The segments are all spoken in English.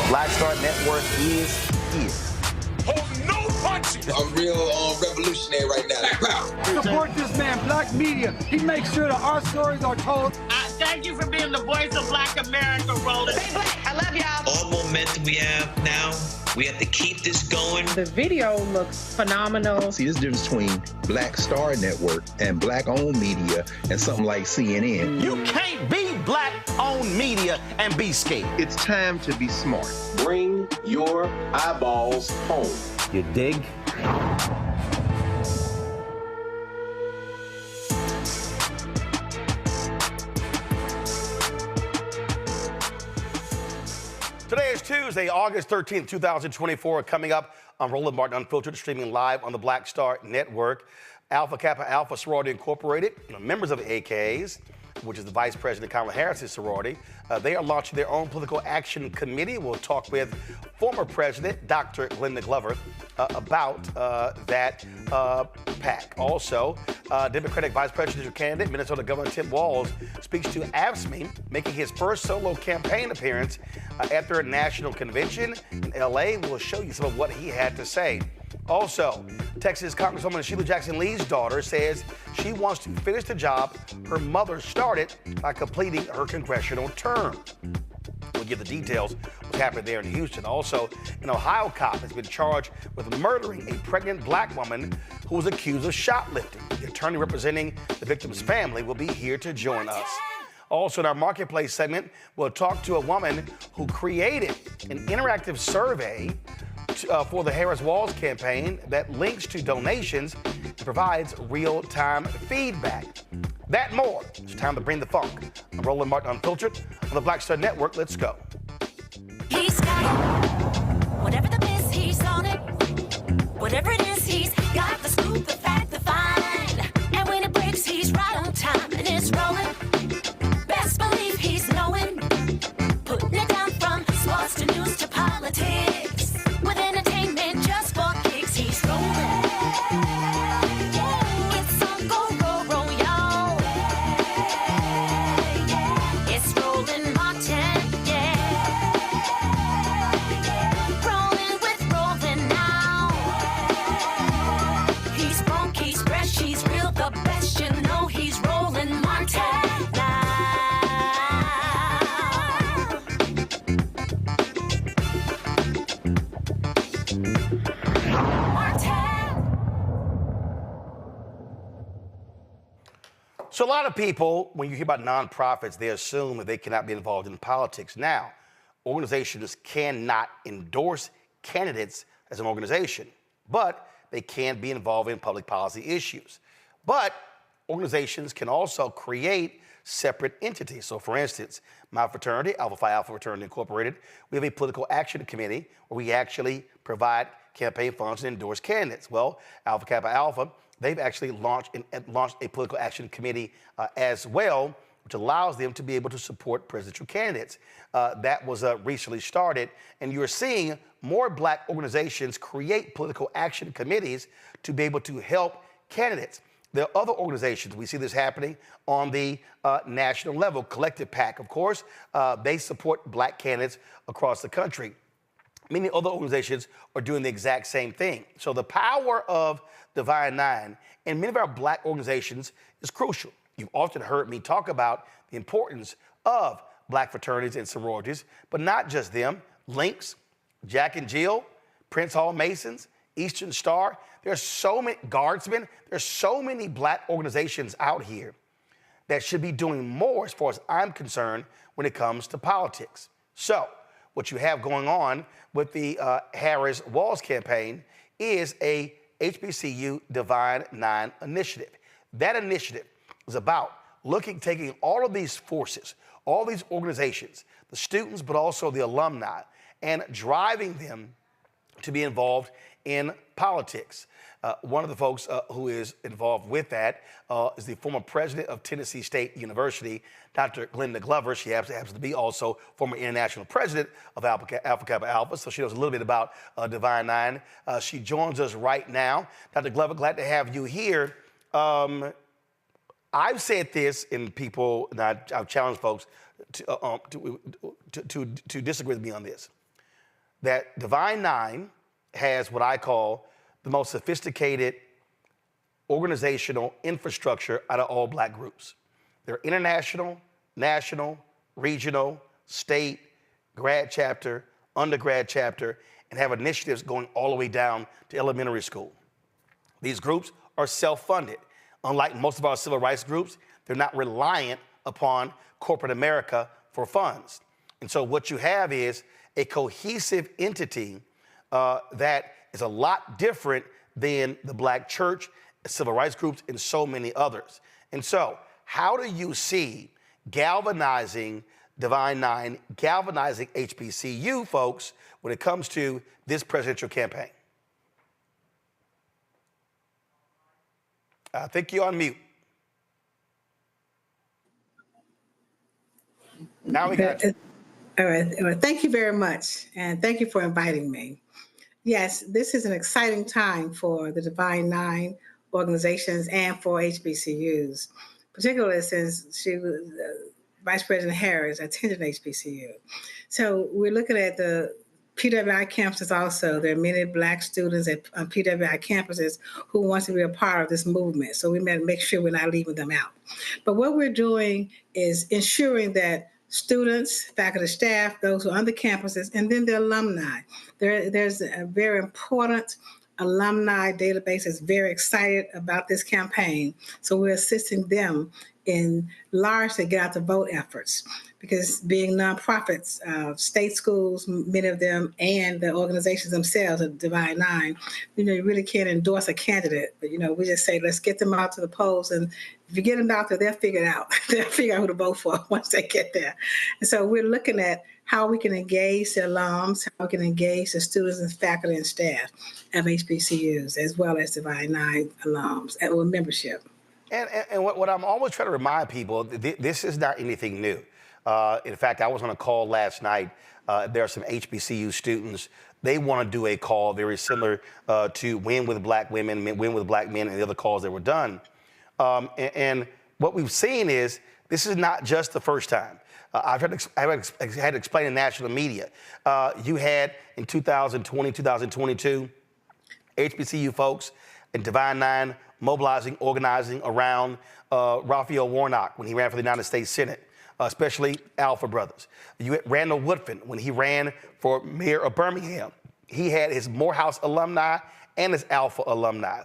Black Star Network is here. Hold no punches. I'm real revolutionary right now. Support this man, Black Media. He makes sure that our stories are told. Thank you for being the voice of Black America, Roland. Stay black. I love y'all. All momentum we have now, we have to keep this going. The video looks phenomenal. See, there's a difference between Black Star Network and Black-owned media and something like CNN. You can't be Black-owned media and be scared. It's time to be smart. Bring your eyeballs home. You dig? Today is Tuesday, August 13th, 2024. Coming up on Roland Martin Unfiltered, streaming live on the Black Star Network. Alpha Kappa Alpha Sorority Incorporated, members of the AKs, which is the Vice President Kamala Harris' sorority. They are launching their own political action committee. We'll talk with former President Dr. Glenda Glover about that PAC. Also, Democratic Vice Presidential candidate, Minnesota Governor Tim Walz, speaks to AFSCME, making his first solo campaign appearance at their national convention in L.A. We'll show you some of what he had to say. Also, Texas Congresswoman Sheila Jackson Lee's daughter says she wants to finish the job her mother started by completing her congressional term. We'll give the details of what's happened there in Houston. Also, an Ohio cop has been charged with murdering a pregnant Black woman who was accused of shoplifting. The attorney representing the victim's family will be here to join us. Also, in our Marketplace segment, we'll talk to a woman who created an interactive survey for the Harris-Walz campaign that links to donations and provides real-time feedback. That more. It's time to bring the funk. I'm Roland Martin Unfiltered on the Black Star Network. Let's go. He's got it. Whatever the miss, he's on it. Whatever it is, he's got the scoop, the fact, the find. And when it breaks, he's right on time and it's rolling. Best believe he's knowing. Putting it down from sports to news to politics. With entertainment just for kicks, he's rolling. It's on go, roll, y'all. It's Roland Martin, yeah. Rolling with Roland now. He's funk, he's fresh, he's real, the best, you know he's Roland Martin now. So a lot of people, when you hear about nonprofits, they assume that they cannot be involved in politics. Now, organizations cannot endorse candidates as an organization, but they can be involved in public policy issues. But organizations can also create separate entities. So for instance, my fraternity, Alpha Phi Alpha Fraternity Incorporated, we have a political action committee where we actually provide campaign funds and endorse candidates. Well, Alpha Kappa Alpha, they've actually launched a political action committee as well, which allows them to be able to support presidential candidates. That was recently started, and you're seeing more Black organizations create political action committees to be able to help candidates. There are other organizations, we see this happening on the national level. Collective PAC, of course, they support Black candidates across the country. Many other organizations are doing the exact same thing. So the power of Divine Nine and many of our Black organizations is crucial. You've often heard me talk about the importance of Black fraternities and sororities, but not just them. Links, Jack and Jill, Prince Hall Masons, Eastern Star. There's so many Guardsmen. There's so many Black organizations out here that should be doing more, as far as I'm concerned, when it comes to politics. So what you have going on with the Harris-Walz campaign is a HBCU Divine Nine initiative. That initiative is about taking all of these forces, all these organizations, the students, but also the alumni, and driving them to be involved in politics. One of the folks who is involved with that is the former president of Tennessee State University, Dr. Glenda Glover. She happens to be also former international president of Alpha Kappa Alpha, so she knows a little bit about Divine Nine. She joins us right now. Dr. Glover, glad to have you here. I've said this, and people, and I've challenged folks to disagree with me on this. that Divine Nine has what I call the most sophisticated organizational infrastructure out of all black groups. They're international, national, regional, state, grad chapter, undergrad chapter, and have initiatives going all the way down to elementary school. These groups are self-funded. Unlike most of our civil rights groups, they're not reliant upon corporate America for funds. And so what you have is a cohesive entity that is a lot different than the black church, civil rights groups, and so many others. And so how do you see galvanizing Divine Nine, galvanizing HBCU folks when it comes to this presidential campaign? I think you're on mute. Now we got you. All right. Thank you very much. And thank you for inviting me. Yes, this is an exciting time for the Divine Nine organizations and for HBCUs, particularly since Vice President Harris attended HBCU. So we're looking at the PWI campuses also. There are many black students on PWI campuses who want to be a part of this movement. So we better make sure we're not leaving them out. But what we're doing is ensuring that students, faculty, staff, those who are on the campuses, and then the alumni. There's a very important alumni database that's very excited about this campaign. So we're assisting them in largely get out the vote efforts, because being nonprofits, state schools, many of them, and the organizations themselves, the Divine Nine, you really can't endorse a candidate, but we just say, let's get them out to the polls, and if you get them out there, they'll figure it out. They'll figure out who to vote for once they get there. And so we're looking at how we can engage the alums, how we can engage the students and faculty and staff of HBCUs, as well as Divine Nine alums with membership. And what I'm always trying to remind people, this is not anything new. In fact, I was on a call last night. There are some HBCU students. They want to do a call very similar to Win with Black Women, Win with Black Men, and the other calls that were done. And what we've seen is this is not just the first time. I've had to explain in national media. You had in 2020, 2022, HBCU folks and Divine Nine mobilizing, organizing around Raphael Warnock when he ran for the United States Senate, especially Alpha Brothers. You had Randall Woodfin when he ran for mayor of Birmingham. He had his Morehouse alumni and his Alpha alumni.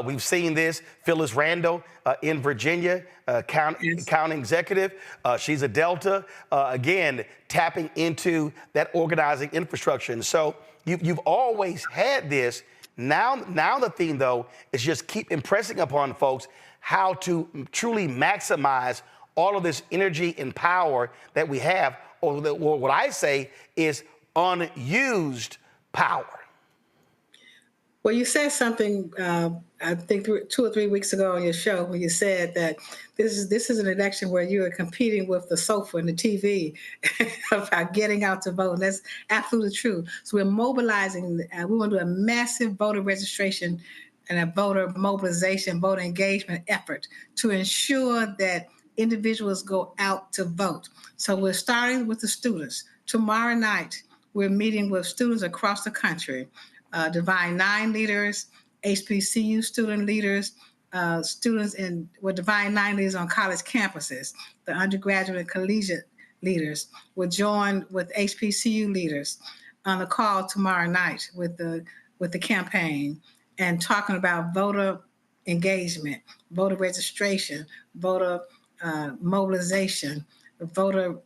We've seen this, Phyllis Randall in Virginia, county executive. She's a Delta, again, tapping into that organizing infrastructure. And so you've always had this. Now the theme, though, is just keep impressing upon folks how to truly maximize all of this energy and power that we have, or what I say is unused power. Well, you said something, I think 2 or 3 weeks ago on your show, when you said that this is an election where you are competing with the sofa and the TV about getting out to vote. And that's absolutely true. So we're mobilizing. We want to do a massive voter registration and a voter mobilization, voter engagement effort to ensure that individuals go out to vote. So we're starting with the students. Tomorrow night, we're meeting with students across the country. Divine Nine leaders, HBCU student leaders, students with Divine Nine leaders on college campuses, the undergraduate and collegiate leaders will join with HBCU leaders on the call tomorrow night with the campaign and talking about voter engagement, voter registration, voter mobilization, voter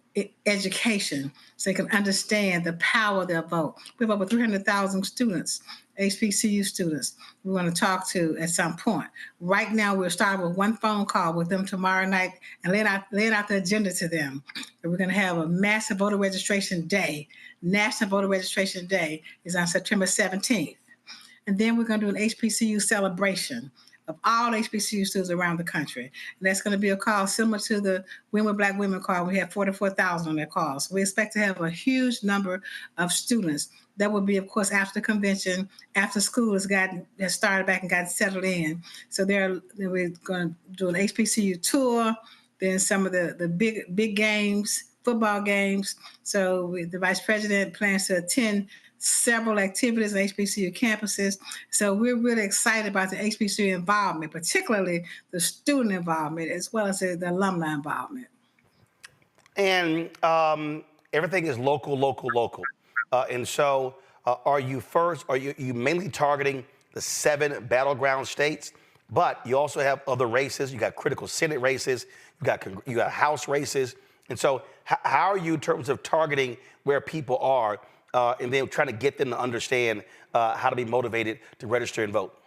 education, so they can understand the power of their vote. We have over 300,000 students, HBCU students, we want to talk to at some point. Right now, we're starting with one phone call with them tomorrow night and laying out the agenda to them. And we're going to have a massive voter registration day. National Voter Registration Day is on September 17th. And then we're going to do an HBCU celebration of all HBCU students around the country. And that's going to be a call similar to the Win with Black Women call. We have 44,000 on that call. So we expect to have a huge number of students. That will be, of course, after the convention, after school has started back and got settled in. So we're going to do an HBCU tour, then some of the big games, football games. So the Vice President plans to attend several activities on HBCU campuses. So we're really excited about the HBCU involvement, particularly the student involvement as well as the alumni involvement. And everything is local. And so are you mainly targeting the 7 battleground states? But you also have other races. You got critical Senate races. You got House races. And so how are you in terms of targeting where people are and then trying to get them to understand how to be motivated to register and vote?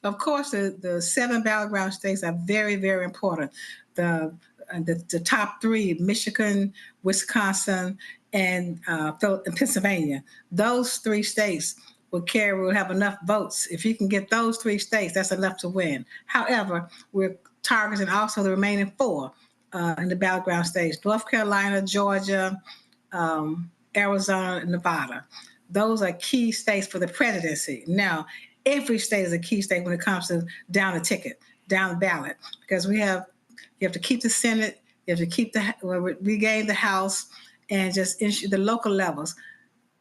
Of course, the 7 battleground states are very, very important. The top 3, Michigan, Wisconsin, and Pennsylvania. Those 3 states will have enough votes. If you can get those 3 states, that's enough to win. However, we're targeting also the remaining 4 in the battleground states: North Carolina, Georgia, Arizona, and Nevada. Those are key states for the presidency. Now, every state is a key state when it comes to down the ticket, down the ballot, because you have to keep the Senate, you have to regain the House, and just ensure the local levels.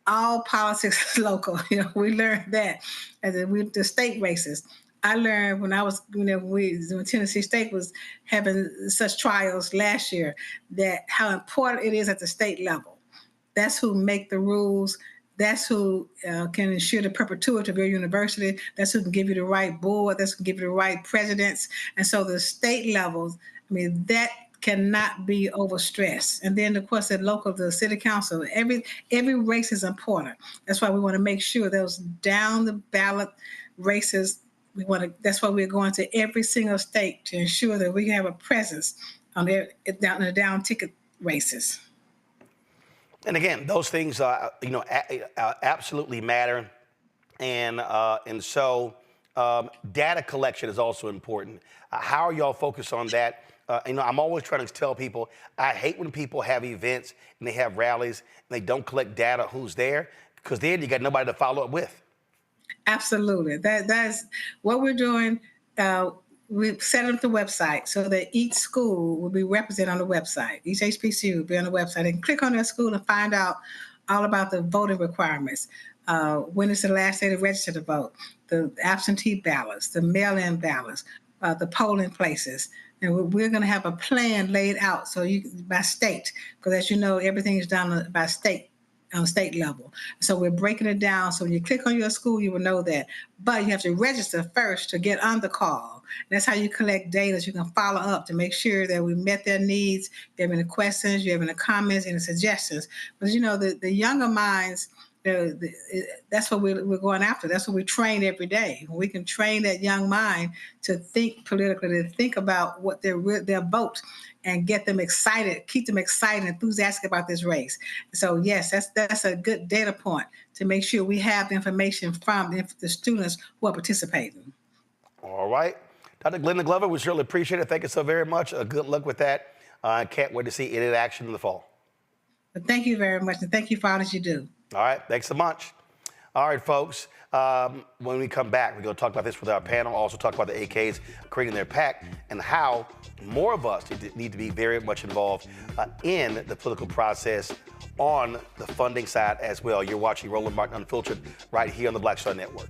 All politics is local. We learned that as the state races. I learned when I was, when Tennessee State was having such trials last year, that how important it is at the state level. That's who make the rules. That's who can ensure the perpetuity of your university. That's who can give you the right board. That's who can give you the right presidents. And so the state levels, that cannot be overstressed. And then, of course, the local, the city council, every race is important. That's why we want to make sure those down the ballot races, that's why we're going to every single state to ensure that we have a presence on the down ticket races. And again, those things, absolutely matter. And so data collection is also important. How are y'all focused on that? I'm always trying to tell people, I hate when people have events and they have rallies and they don't collect data who's there, because then you got nobody to follow up with. Absolutely. That's what we're doing. We've set up the website so that each school will be represented on the website. Each HBCU will be on the website, and click on their school and find out all about the voting requirements. When is the last day to register to vote? The absentee ballots, the mail-in ballots, the polling places. And we're going to have a plan laid out by state, because as you know, everything is done by state, on state level. So we're breaking it down. So when you click on your school, you will know that. But you have to register first to get on the call. And that's how you collect data, so you can follow up to make sure that we met their needs. If you have any questions, you have any comments, any suggestions. But the younger minds, that's what we're going after. That's what we train every day. We can train that young mind to think politically, to think about what their vote, and get them excited, keep them excited, enthusiastic about this race. So yes, that's a good data point to make sure we have the information from the students who are participating. All right. Dr. Glenda Glover, we certainly appreciate it. Thank you so very much. Good luck with that. I can't wait to see it in action in the fall. But thank you very much, and thank you for all that you do. All right, thanks so much. All right, folks, when we come back, we're going to talk about this with our panel, also talk about the AKs creating their PAC and how more of us need to be very much involved in the political process on the funding side as well. You're watching Roland Martin Unfiltered right here on the Black Star Network.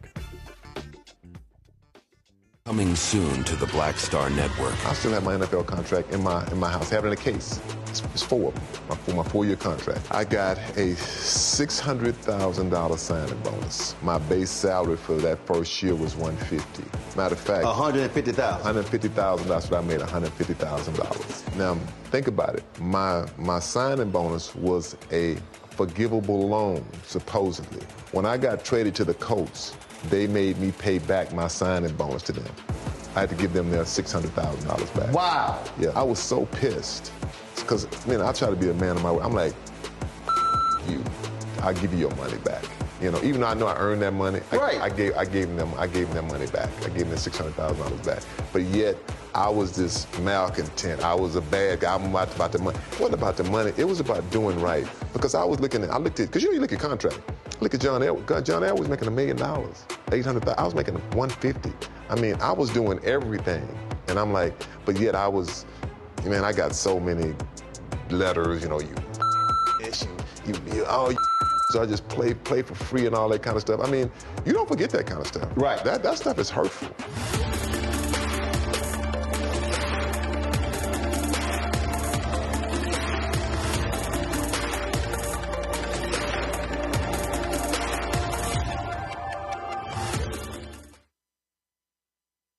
Coming soon to the Black Star Network. I still have my NFL contract in my house, having a case. It's 4 of them, for my 4-year contract. I got a $600,000 signing bonus. My base salary for that first year was $150,000. Matter of fact, $150,000. $150,000. That's what I made, $150,000. Now think about it. My signing bonus was a forgivable loan, supposedly. When I got traded to the Colts, they made me pay back my signing bonus to them. I had to give them their $600,000 back. Wow. Yeah, I was so pissed. Because, I try to be a man of my word. I'm like, you, I'll give you your money back. Even though I know I earned that money, right. I gave them their money back. I gave them $600,000 back. But yet, I was this malcontent. I was a bad guy. I'm about the money. It wasn't about the money. It was about doing right. Because I looked at, because you look at contract. Look at John Elway. John Elway was making $1 million, $800,000. I was making $150,000. I was doing everything. And I'm like, but yet I was, I got so many letters, So I just play for free and all that kind of stuff. I mean, you don't forget that kind of stuff. Right. That stuff is hurtful.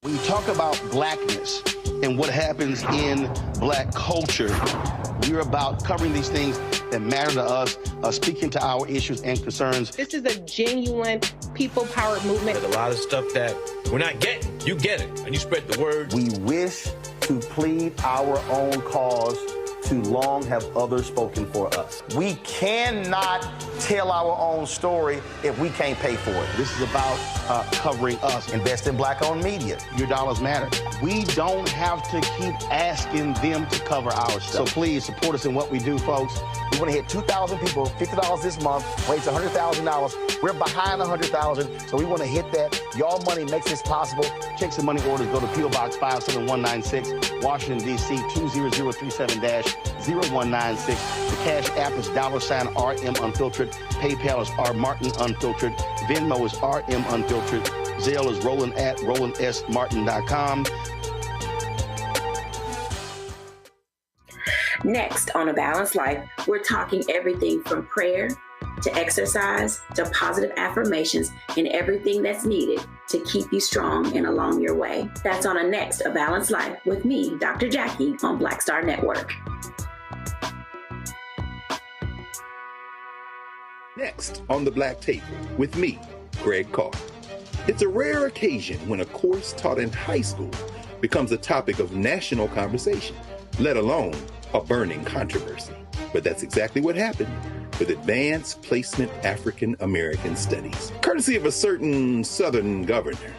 When you talk about blackness and what happens in black culture, we're about covering these things that matter to us, speaking to our issues and concerns. This is a genuine people-powered movement. There's a lot of stuff that we're not getting. You get it, and you spread the word. We wish to plead our own cause. Too long have others spoken for us. We cannot tell our own story if we can't pay for it. This is about covering us. Invest in black-owned media. Your dollars matter. We don't have to keep asking them to cover our stuff. So please support us in what we do, folks. We want to hit 2,000 people, $50 this month, raise $100,000. We're behind 100,000, so we want to hit that. Y'all money makes this possible. Check some money orders. Go to P.O. Box 57196, Washington, D.C. 20037-0196. The Cash App is $RM Unfiltered. PayPal is R Martin Unfiltered. Venmo is RM Unfiltered. Zelle is Roland at RolandSMartin.com. Next on A Balanced Life, we're talking everything from prayer to exercise to positive affirmations and everything that's needed to keep you strong and along your way. That's on a next A Balanced Life with me, Dr. Jackie, on Black Star Network. Next on the Black Table with me, Greg Carr. It's a rare occasion when a course taught in high school becomes a topic of national conversation, let alone a burning controversy. But that's exactly what happened with Advanced Placement African American Studies, courtesy of a certain Southern governor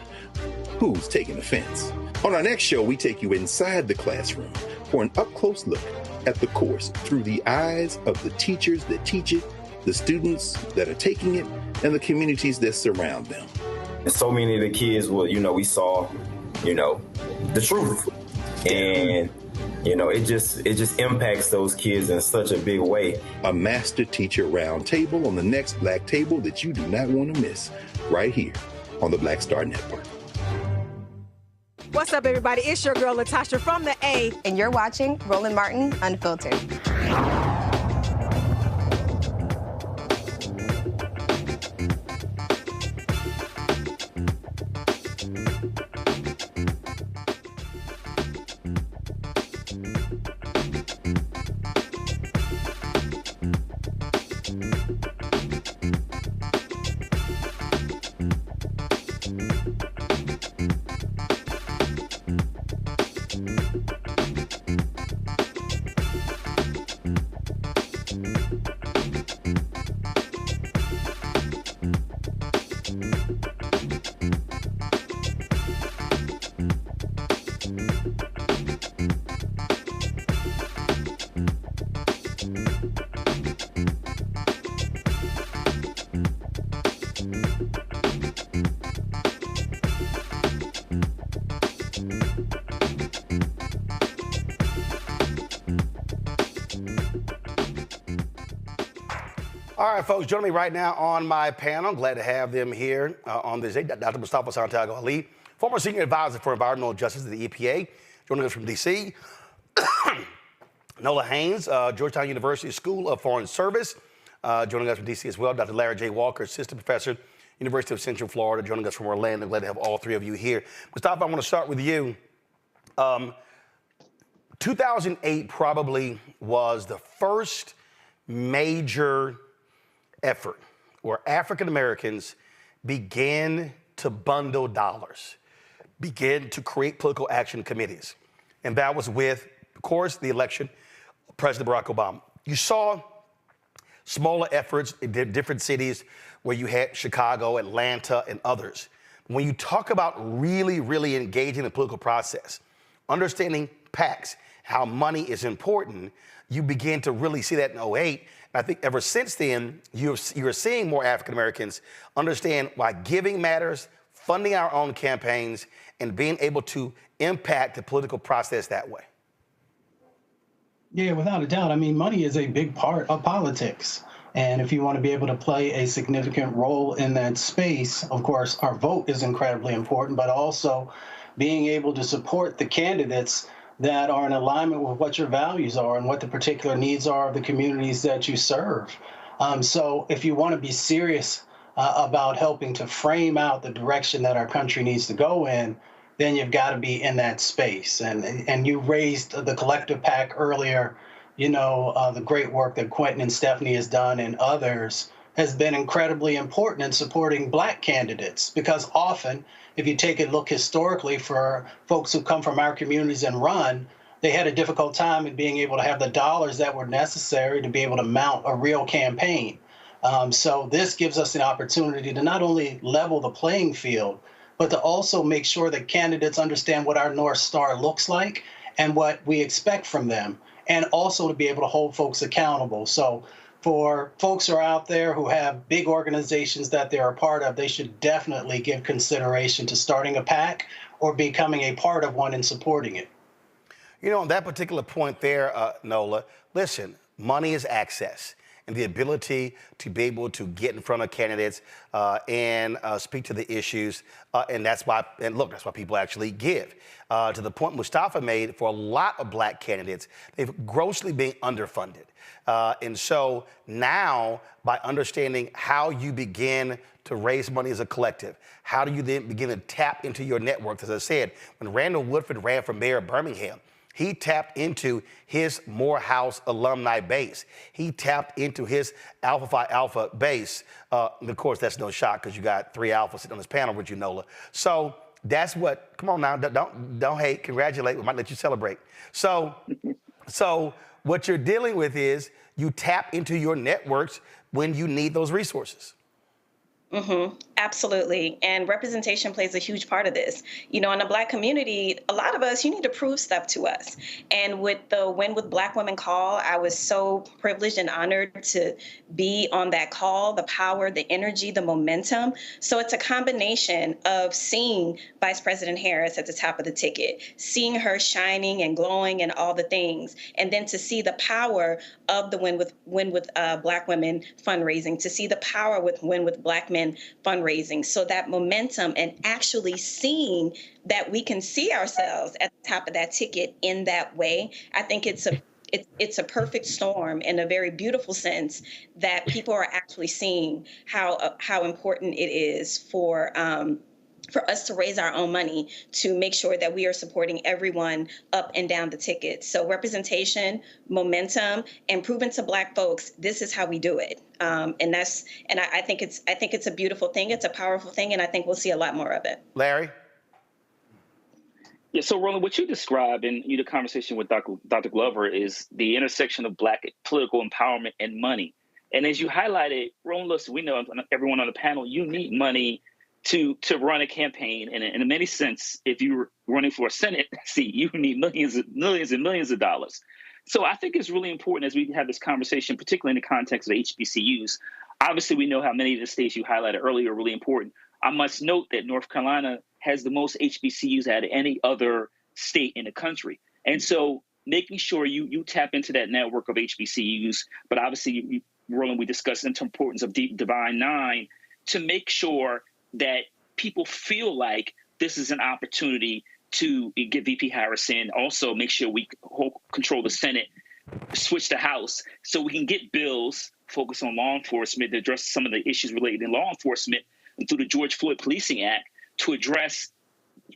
who's taking offense. On our next show, we take you inside the classroom for an up-close look at the course through the eyes of the teachers that teach it, the students that are taking it, and the communities that surround them. And so many of the kids we saw, the truth. And it just impacts those kids in such a big way. A master teacher round table on the next Black Table that you do not want to miss, right here on the Black Star Network. What's up, everybody? It's your girl, Latasha from the A. And you're watching Roland Martin Unfiltered. All right, folks, joining me right now on my panel. Glad to have them here on this day. Dr. Mustafa Santiago Ali, former senior advisor for environmental justice at the EPA, joining us from D.C. Nola Haynes, Georgetown University School of Foreign Service, joining us from D.C. as well. Dr. Larry J. Walker, assistant professor, University of Central Florida, joining us from Orlando. Glad to have all three of you here. Mustafa, I want to start with you. 2008 probably was the first major effort where African Americans began to bundle dollars, began to create political action committees. And that was with, of course, the election of President Barack Obama. You saw smaller efforts in different cities where you had Chicago, Atlanta, and others. When you talk about really, really engaging the political process, understanding PACs, how money is important, you begin to really see that in 2008. I think ever since then, you're seeing more African Americans understand why giving matters, funding our own campaigns, and being able to impact the political process that way. Yeah, without a doubt. I mean, money is a big part of politics. And if you want to be able to play a significant role in that space, of course, our vote is incredibly important, but also being able to support the candidates that are in alignment with what your values are and what the particular needs are of the communities that you serve. So if you want to be serious about helping to frame out the direction that our country needs to go in, then you've got to be in that space. And you raised the collective PAC earlier. You know, the great work that Quentin and Stephanie has done and others has been incredibly important in supporting Black candidates, because often, if you take a look historically for folks who come from our communities and run, they had a difficult time in being able to have the dollars that were necessary to be able to mount a real campaign. So this gives us an opportunity to not only level the playing field, but to also make sure that candidates understand what our North Star looks like and what we expect from them, and also to be able to hold folks accountable. So for folks who are out there who have big organizations that they're a part of, they should definitely give consideration to starting a PAC or becoming a part of one and supporting it. You know, on that particular point there, Nola, listen, money is access. And the ability to be able to get in front of candidates and speak to the issues. And that's why, and look, that's why people actually give. To the point Mustafa made, for a lot of Black candidates, they've grossly been underfunded. And so now, by understanding how you begin to raise money as a collective, how do you then begin to tap into your networks? As I said, when Randall Woodford ran for mayor of Birmingham, he tapped into his Morehouse alumni base. He tapped into his Alpha Phi Alpha base. And of course, that's no shock because you got 3 alphas sitting on this panel with you, Nola. So that's what, come on now, don't hate, congratulate. We might let you celebrate. So what you're dealing with is you tap into your networks when you need those resources. Absolutely. And representation plays a huge part of this. You know, in the Black community, a lot of us, you need to prove stuff to us. And with the Win with Black Women call, I was so privileged and honored to be on that call, the power, the energy, the momentum. So it's a combination of seeing Vice President Harris at the top of the ticket, seeing her shining and glowing and all the things, and then to see the power of the Win with Black Women fundraising, to see the power with Win with Black Men fundraising. So that momentum and actually seeing that we can see ourselves at the top of that ticket in that way, I think it's a perfect storm in a very beautiful sense that people are actually seeing how important it is for us to raise our own money to make sure that we are supporting everyone up and down the ticket. So representation, momentum, and proving to Black folks, this is how we do it. And I think it's a beautiful thing. It's a powerful thing. And I think we'll see a lot more of it. Larry? Yeah, so Roland, what you described in the conversation with Dr. Glover is the intersection of Black political empowerment and money. And as you highlighted, Roland, listen, we know everyone on the panel, you need money to run a campaign. And in many sense, if you're running for a Senate seat, you need millions and millions of dollars. So I think it's really important as we have this conversation, particularly in the context of HBCUs. Obviously, we know how many of the states you highlighted earlier are really important. I must note that North Carolina has the most HBCUs out of any other state in the country. And so making sure you tap into that network of HBCUs, but obviously, Roland, we discussed the importance of Divine Nine to make sure that people feel like this is an opportunity to get VP Harris in, also make sure we control the Senate, switch the House, so we can get bills focused on law enforcement to address some of the issues related to law enforcement, and through the George Floyd Policing Act to address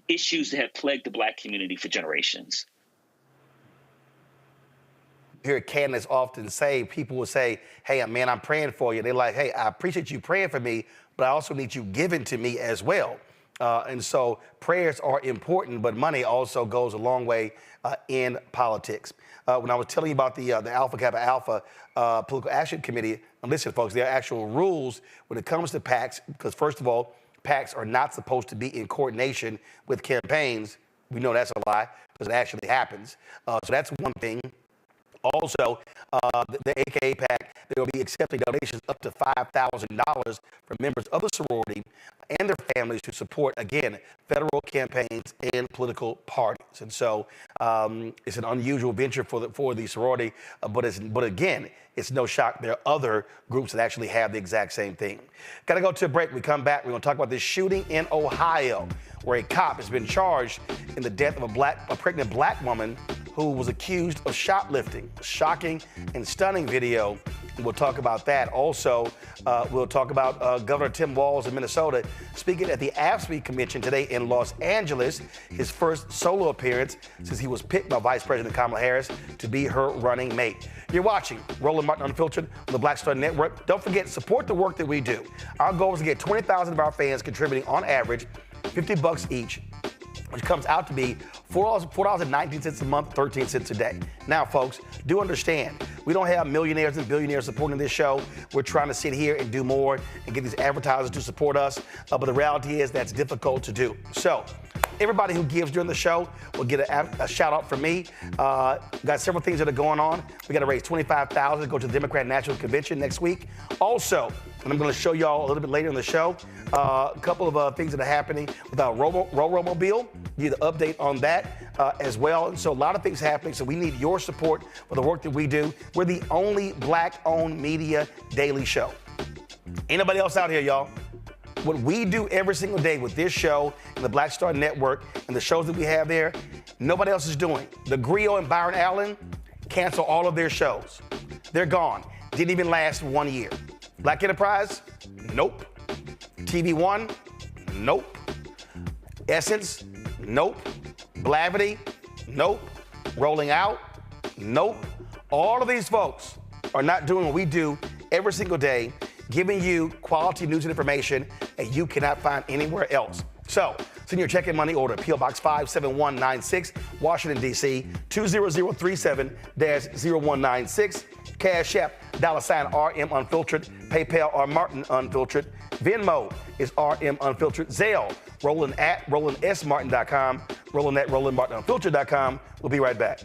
issues that have plagued the Black community for generations. Hear candidates often say, people will say, hey, man, I'm praying for you. They're like, hey, I appreciate you praying for me, but I also need you giving to me as well. And so prayers are important, but money also goes a long way in politics. When I was telling you about the Alpha Kappa Alpha Political Action Committee, and listen, folks, there are actual rules when it comes to PACs, because first of all, PACs are not supposed to be in coordination with campaigns. We know that's a lie, because it actually happens. So that's one thing. Also, the AKA PAC, they will be accepting donations up to $5,000 from members of the sorority and their families to support, again, federal campaigns and political parties. And so it's an unusual venture for the sorority, but again, it's no shock there are other groups that actually have the exact same thing. Got to go to a break. We come back, we're going to talk about this shooting in Ohio, where a cop has been charged in the death of a pregnant black woman who was accused of shoplifting. Shocking and stunning video. We'll talk about that. Also, we'll talk about Governor Tim Walz of Minnesota speaking at the AFSCME convention today in Los Angeles, his first solo appearance since he was picked by Vice President Kamala Harris to be her running mate. You're watching Roland Martin Unfiltered on the Black Star Network. Don't forget, support the work that we do. Our goal is to get 20,000 of our fans contributing on average $50 each, which comes out to be $4.19 a month, 13 cents a day. Now, folks, do understand, we don't have millionaires and billionaires supporting this show. We're trying to sit here and do more and get these advertisers to support us, but the reality is that's difficult to do. So, everybody who gives during the show will get a shout out from me. Got several things that are going on. We got to raise $25,000 to go to the Democrat National Convention next week. Also, and I'm going to show y'all a little bit later in the show, a couple of things that are happening with our Robo-Mobile. Need an update on that as well. And so a lot of things happening. So we need your support for the work that we do. We're the only black-owned media daily show. Ain't nobody else out here, y'all. What we do every single day with this show and the Black Star Network and the shows that we have there, nobody else is doing. The Griot and Byron Allen cancel all of their shows. They're gone. Didn't even last 1 year. Black Enterprise? Nope. TV One? Nope. Essence? Nope. Blavity? Nope. Rolling Out? Nope. All of these folks are not doing what we do every single day, giving you quality news and information that you cannot find anywhere else. So, send your check and money order, P.O. Box 57196, Washington, D.C., 20037-0196. Cash App, $RM Unfiltered. PayPal, R Martin Unfiltered. Venmo is RM Unfiltered. Zelle, Roland at RolandSMartin.com. Roland at RolandMartinUnfiltered.com. We'll be right back.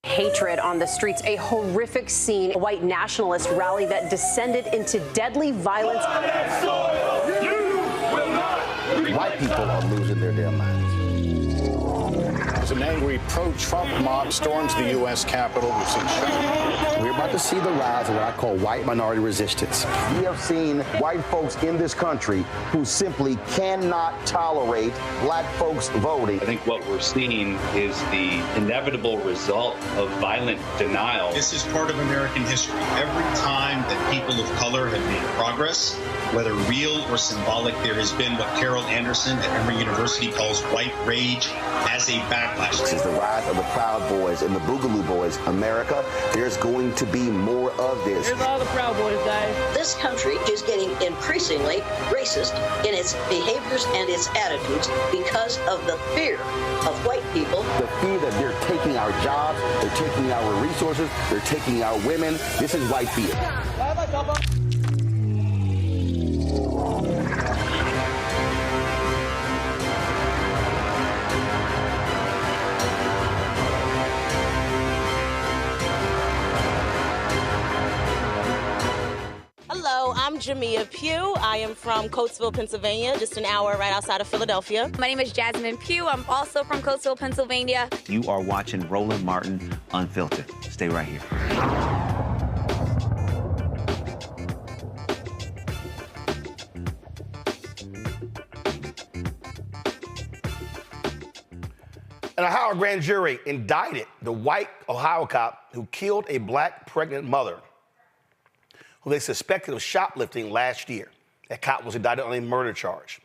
Hatred on the streets, a horrific scene, a white nationalist rally that descended into deadly violence. White people are losing their damn minds. As an angry pro-Trump mob storms the U.S. Capitol, we've seen shooting. We're about to see the rise of what I call white minority resistance. We have seen white folks in this country who simply cannot tolerate black folks voting. I think what we're seeing is the inevitable result of violent denial. This is part of American history. Every time that people of color have made progress, whether real or symbolic, there has been what Carol Anderson at Emory University calls white rage as a backlash. This is the rise of the Proud Boys and the Boogaloo Boys. America, there's going to be more of this. Here's all the Proud Boys, guys. This country is getting increasingly racist in its behaviors and its attitudes because of the fear of white people. The fear that they're taking our jobs, they're taking our resources, they're taking our women. This is white fear. Hello, I'm Jamia Pugh. I am from Coatesville, Pennsylvania, just an hour right outside of Philadelphia. My name is Jasmine Pugh. I'm also from Coatesville, Pennsylvania. You are watching Roland Martin Unfiltered. Stay right here. An Ohio grand jury indicted the white Ohio cop who killed a black pregnant mother who they suspected of shoplifting last year. That cop was indicted on a murder charge.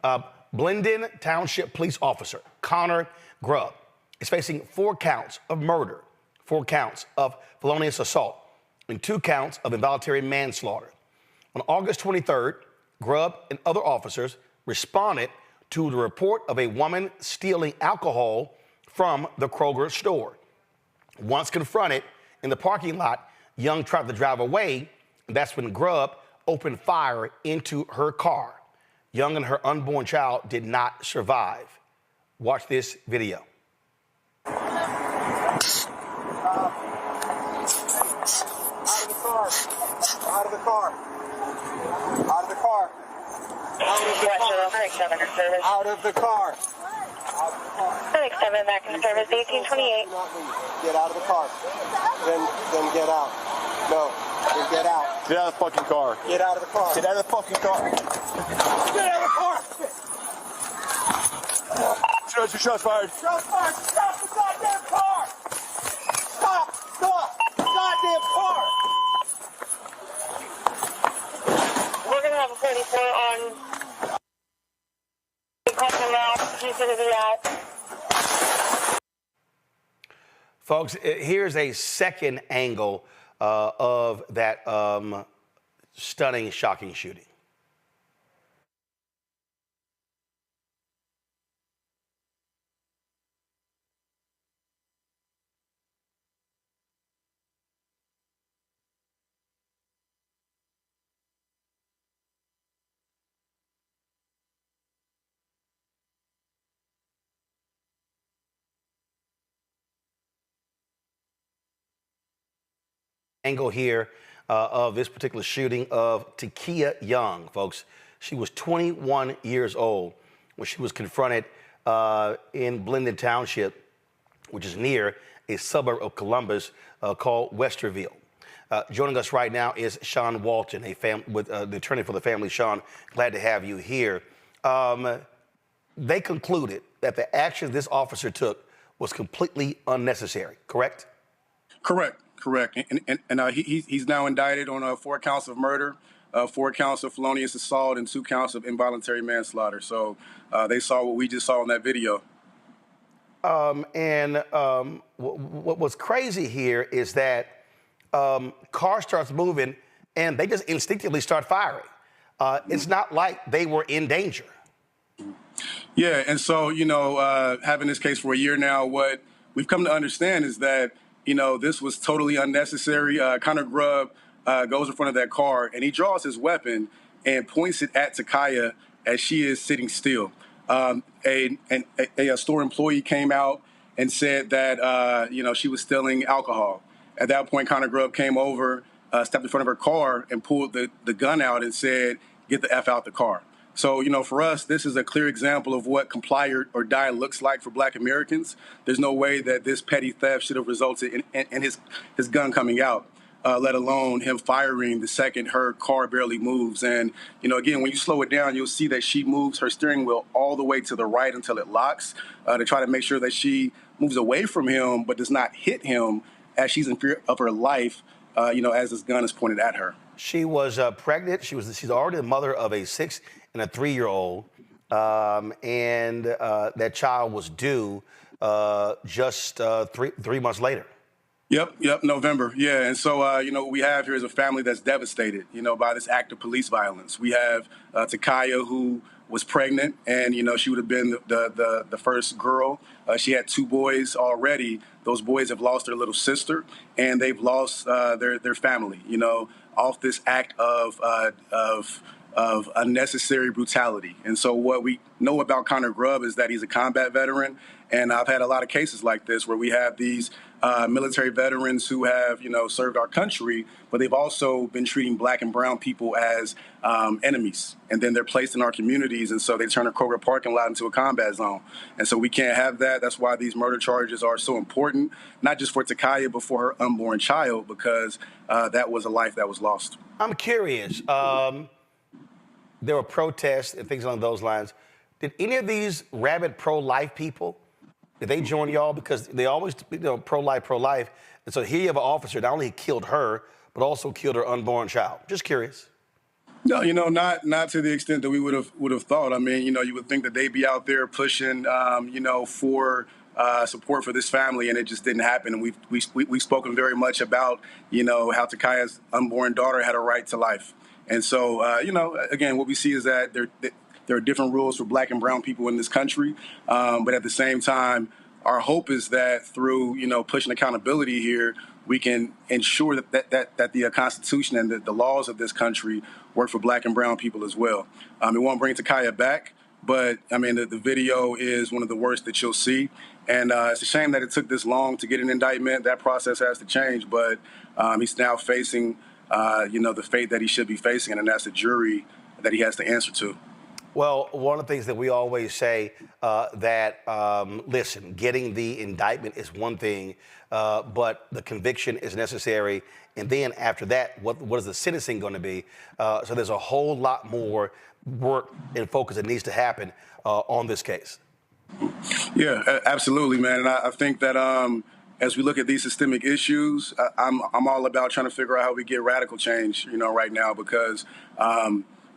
Blendon Township police officer Connor Grubb is facing 4 counts of murder, 4 counts of felonious assault, and 2 counts of involuntary manslaughter. On August 23rd, Grubb and other officers responded to the report of a woman stealing alcohol from the Kroger store. Once confronted in the parking lot, Young tried to drive away. That's when Grubb opened fire into her car. Young and her unborn child did not survive. Watch this video. Out of the car. Out of the the car. Out of the car. Out of the car. Out of the car. Clinic 7 back in service, 1828. Get out of the car. Then get out. No, then get out. Get out of the fucking car. Get out of the car. Get out of the fucking car. Get out of the car. Shots fired. Shots fired. Stop the goddamn car. Stop the goddamn car. We're going to have a 34 on Folks, here's a second angle of that stunning, shocking shooting. Angle here of this particular shooting of Takia Young, folks. She was 21 years old when she was confronted in Blendon Township, which is near a suburb of Columbus called Westerville. Joining us right now is Sean Walton, the attorney for the family. Sean, glad to have you here. They concluded that the action this officer took was completely unnecessary, correct? Correct. And he's now indicted on 4 counts of murder, 4 counts of felonious assault, and 2 counts of involuntary manslaughter. So they saw what we just saw in that video. What was crazy here is that car starts moving and they just instinctively start firing. It's not like they were in danger. Yeah, and so, having this case for a year now, what we've come to understand is that this was totally unnecessary. Connor Grubb goes in front of that car, and he draws his weapon and points it at Takia as she is sitting still. A store employee came out and said that, she was stealing alcohol. At that point, Connor Grubb came over, stepped in front of her car, and pulled the gun out and said, "Get the F out the car." So, for us, this is a clear example of what comply or die looks like for Black Americans. There's no way that this petty theft should have resulted in his gun coming out, let alone him firing the second her car barely moves. And, again, when you slow it down, you'll see that she moves her steering wheel all the way to the right until it locks to try to make sure that she moves away from him but does not hit him as she's in fear of her life, as this gun is pointed at her. She was pregnant. She's already the mother of a 6- and a 3-year-old, and that child was due just 3 months later. Yep, November. Yeah, and so, what we have here is a family that's devastated, by this act of police violence. We have Takia, who was pregnant, and, she would have been the first girl. She had 2 boys already. Those boys have lost their little sister, and they've lost their family, off this act of unnecessary brutality. And so what we know about Connor Grubb is that he's a combat veteran. And I've had a lot of cases like this where we have these military veterans who have, served our country, but they've also been treating Black and brown people as enemies. And then they're placed in our communities. And so they turn a Kroger parking lot into a combat zone. And so we can't have that. That's why these murder charges are so important, not just for Takia, but for her unborn child, because that was a life that was lost. I'm curious. There were protests and things along those lines. Did any of these rabid pro-life people, did they join y'all? Because they always, pro-life. And so here you have an officer not only killed her, but also killed her unborn child. Just curious. No, not to the extent that we would have thought. I mean, you would think that they'd be out there pushing, for support for this family, and it just didn't happen. And we've spoken very much about, how Takia's unborn daughter had a right to life. And so, again, what we see is that there are different rules for Black and brown people in this country. But at the same time, our hope is that through, pushing accountability here, we can ensure that the Constitution and the laws of this country work for Black and brown people as well. It won't bring Takia back, but, the video is one of the worst that you'll see. And it's a shame that it took this long to get an indictment. That process has to change. But he's now facing the fate that he should be facing, and that's a jury that he has to answer to. Well, one of the things that we always say listen, getting the indictment is one thing, but the conviction is necessary. And then after that, what is the sentencing going to be? So there's a whole lot more work and focus that needs to happen on this case. Yeah, absolutely, man. And I think that as we look at these systemic issues, I'm all about trying to figure out how we get radical change, right now, because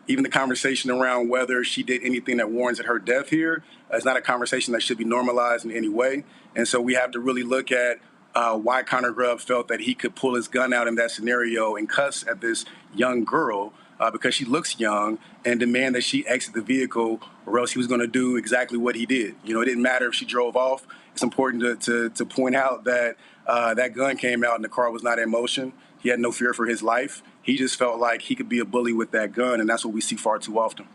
even the conversation around whether she did anything that warrants her death here is not a conversation that should be normalized in any way. And so we have to really look at why Connor Grubb felt that he could pull his gun out in that scenario and cuss at this young girl because she looks young, and demand that she exit the vehicle, or else he was going to do exactly what he did. It didn't matter if she drove off. It's important to point out that that gun came out and the car was not in motion. He had no fear for his life. He just felt like he could be a bully with that gun, and that's what we see far too often.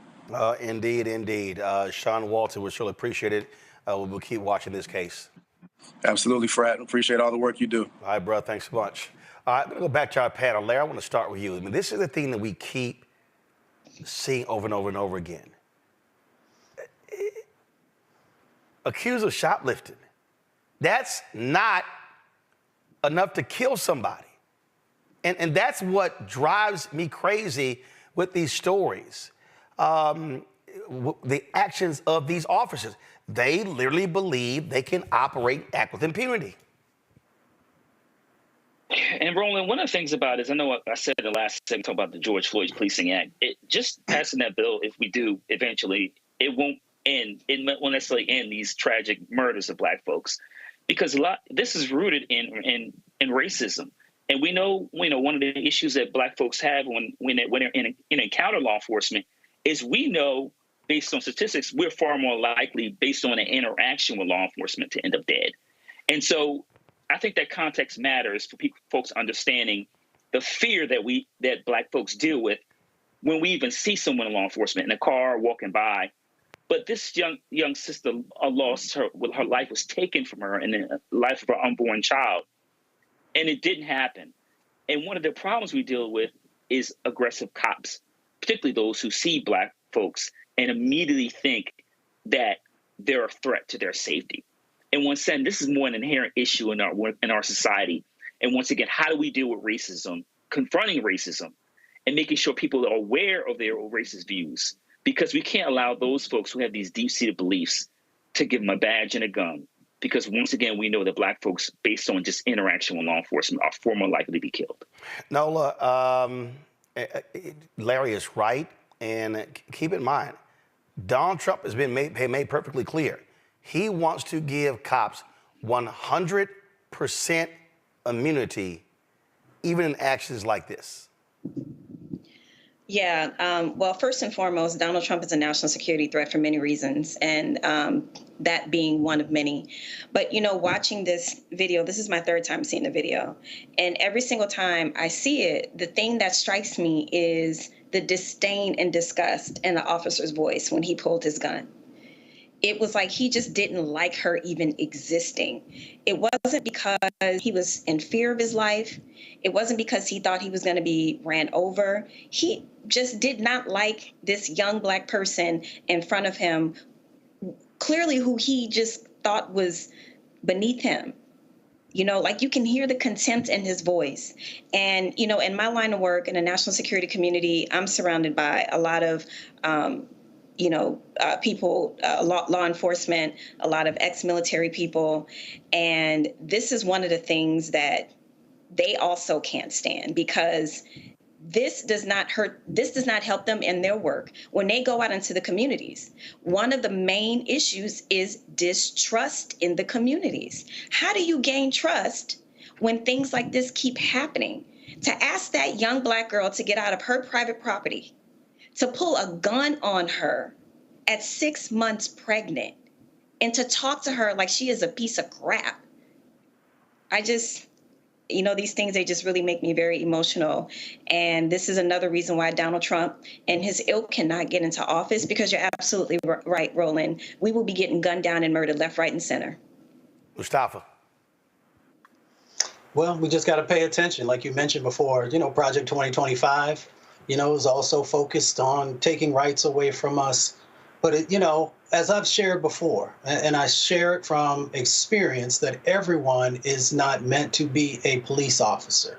Indeed. Sean Walton, we surely appreciate it. We'll keep watching this case. Absolutely, Frat. Appreciate all the work you do. All right, bro. Thanks so much. All right, I'm going to go back to our panel. Larry, I want to start with you. I mean, this is the thing that we keep seeing over and over and over again. Accused of shoplifting. That's not enough to kill somebody. And that's what drives me crazy with these stories. The actions of these officers. They literally believe they can operate and act with impunity. And Roland, one of the things about it is, I know I said the last segment about the George Floyd Policing Act. Just passing that bill, if we do eventually, it won't end. It won't necessarily end these tragic murders of Black folks, because this is rooted in racism. And we know one of the issues that Black folks have when they're encounter law enforcement is, we know, based on statistics, we're far more likely, based on an interaction with law enforcement, to end up dead. And so I think that context matters for folks understanding the fear that Black folks deal with when we even see someone in law enforcement in a car walking by. But this young sister lost her life was taken from her, and the life of her unborn child. And it didn't happen. And one of the problems we deal with is aggressive cops, particularly those who see Black folks and immediately think that they're a threat to their safety. And once again, this is more an inherent issue in our society. And once again, how do we deal with racism, confronting racism, and making sure people are aware of their racist views? Because we can't allow those folks who have these deep-seated beliefs to give them a badge and a gun. Because once again, we know that Black folks, based on just interaction with law enforcement, are far more likely to be killed. Nola, Larry is right. And keep in mind, Donald Trump has been made perfectly clear. He wants to give cops 100% immunity, even in actions like this. Yeah, well, first and foremost, Donald Trump is a national security threat for many reasons, and that being one of many. But, watching this video, this is my third time seeing the video, and every single time I see it, the thing that strikes me is the disdain and disgust in the officer's voice when he pulled his gun. It was like he just didn't like her even existing. It wasn't because he was in fear of his life. It wasn't because he thought he was going to be ran over. He just did not like this young Black person in front of him, clearly who he just thought was beneath him. Like you can hear the contempt in his voice. And, in my line of work in the national security community, I'm surrounded by a lot of people, law enforcement, a lot of ex-military people. And this is one of the things that they also can't stand, because this does not help them in their work when they go out into the communities. One of the main issues is distrust in the communities. How do you gain trust when things like this keep happening? To ask that young Black girl to get out of her private property, to pull a gun on her at 6 months pregnant, and to talk to her like she is a piece of crap. These things, they just really make me very emotional. And this is another reason why Donald Trump and his ilk cannot get into office, because you're absolutely right, Roland. We will be getting gunned down and murdered left, right, and center. Mustafa. Well, we just got to pay attention. Like you mentioned before, Project 2025, is also focused on taking rights away from us. But, as I've shared before, and I share it from experience, that everyone is not meant to be a police officer.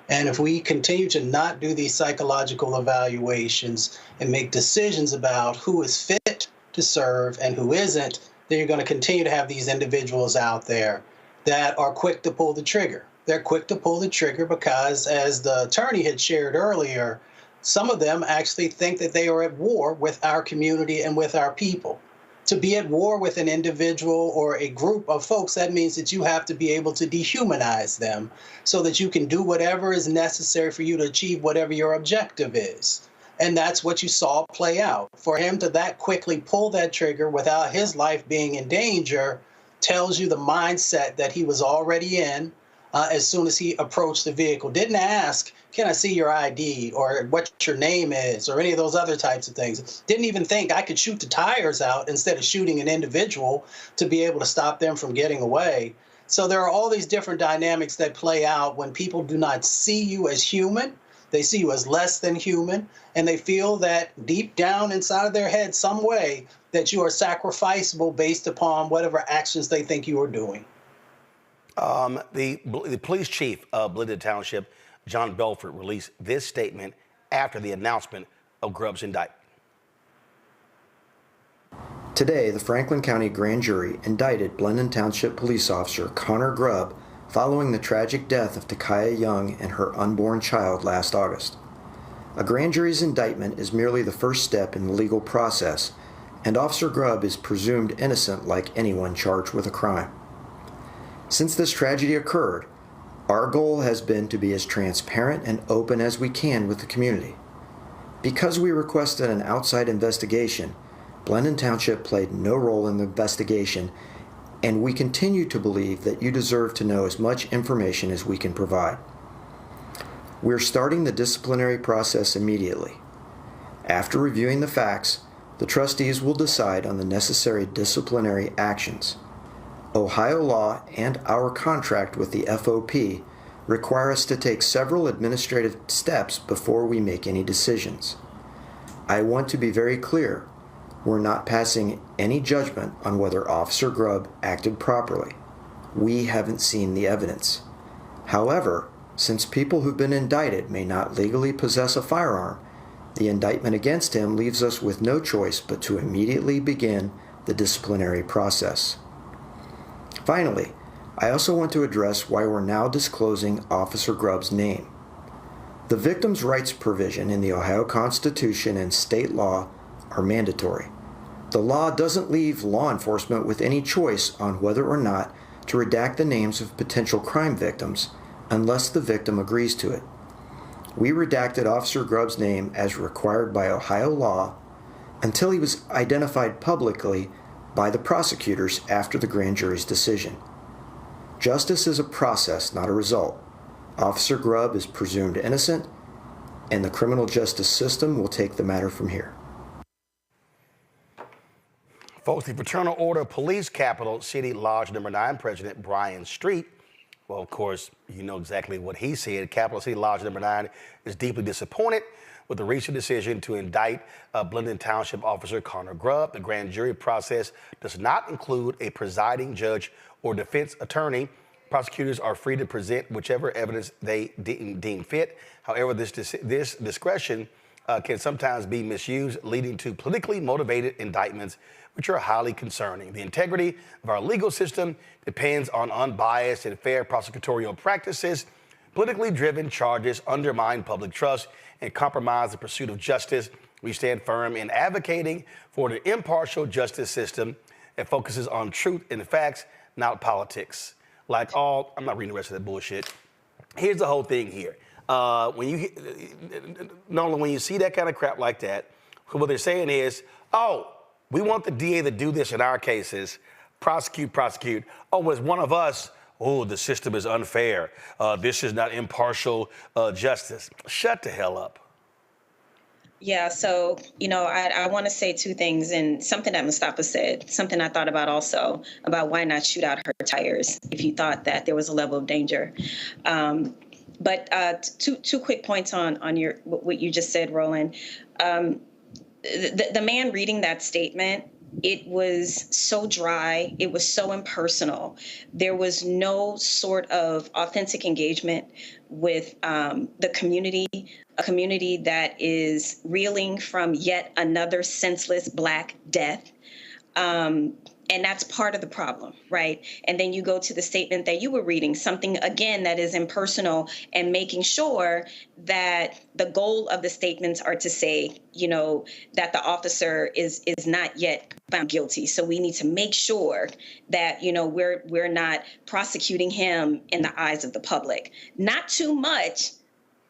And if we continue to not do these psychological evaluations and make decisions about who is fit to serve and who isn't, then you're going to continue to have these individuals out there that are quick to pull the trigger. They're quick to pull the trigger because, as the attorney had shared earlier, some of them actually think that they are at war with our community and with our people. To be at war with an individual or a group of folks, that means that you have to be able to dehumanize them so that you can do whatever is necessary for you to achieve whatever your objective is. And that's what you saw play out. For him to that quickly pull that trigger without his life being in danger tells you the mindset that he was already in as soon as he approached the vehicle. Didn't ask, can I see your ID or what your name is or any of those other types of things. Didn't even think I could shoot the tires out instead of shooting an individual to be able to stop them from getting away. So there are all these different dynamics that play out when people do not see you as human. They see you as less than human, and they feel that deep down inside of their head some way that you are sacrificable based upon whatever actions they think you are doing. The police chief of Blended Township, John Belford, released this statement after the announcement of Grubb's indictment. Today, the Franklin County Grand Jury indicted Blended Township police officer Connor Grubb following the tragic death of Takaya Young and her unborn child last August. A grand jury's indictment is merely the first step in the legal process, and Officer Grubb is presumed innocent like anyone charged with a crime. Since this tragedy occurred, our goal has been to be as transparent and open as we can with the community. Because we requested an outside investigation, Blended Township played no role in the investigation, and we continue to believe that you deserve to know as much information as we can provide. We're starting the disciplinary process immediately. After reviewing the facts, the trustees will decide on the necessary disciplinary actions. Ohio law and our contract with the FOP require us to take several administrative steps before we make any decisions. I want to be very clear. We're not passing any judgment on whether Officer Grubb acted properly. We haven't seen the evidence. However, since people who've been indicted may not legally possess a firearm, the indictment against him leaves us with no choice but to immediately begin the disciplinary process. Finally, I also want to address why we're now disclosing Officer Grubb's name. The victims' rights provision in the Ohio Constitution and state law are mandatory. The law doesn't leave law enforcement with any choice on whether or not to redact the names of potential crime victims unless the victim agrees to it. We redacted Officer Grubb's name as required by Ohio law until he was identified publicly by the prosecutors after the grand jury's decision. Justice is a process, not a result. Officer Grubb is presumed innocent, and the criminal justice system will take the matter from here. Folks, the Fraternal Order of Police Capital City Lodge Number 9 President Brian Street, well, of course, you know exactly what he said. Capital City Lodge Number 9 is deeply disappointed with the recent decision to indict Blended Township Officer Connor Grubb. The grand jury process does not include a presiding judge or defense attorney. Prosecutors are free to present whichever evidence they deem fit. However, this discretion can sometimes be misused, leading to politically motivated indictments, which are highly concerning. The integrity of our legal system depends on unbiased and fair prosecutorial practices. Politically driven charges undermine public trust and compromise the pursuit of justice. We stand firm in advocating for an impartial justice system that focuses on truth and facts, not politics. I'm not reading the rest of that bullshit. Here's the whole thing here. When you see that kind of crap like that, what they're saying is, oh, we want the DA to do this in our cases, prosecute. Oh, as one of us, oh, the system is unfair. This is not impartial justice. Shut the hell up. Yeah, so, I want to say two things, and something that Mustafa said, something I thought about also, about why not shoot out her tires if you thought that there was a level of danger. But two quick points on what you just said, Roland. The man reading that statement, it was so dry. It was so impersonal. There was no sort of authentic engagement with the community, a community that is reeling from yet another senseless Black death. And that's part of the problem, right? And then you go to the statement that you were reading, something, again, that is impersonal, and making sure that the goal of the statements are to say, that the officer is not yet found guilty. So we need to make sure that, we're not prosecuting him in the eyes of the public. Not too much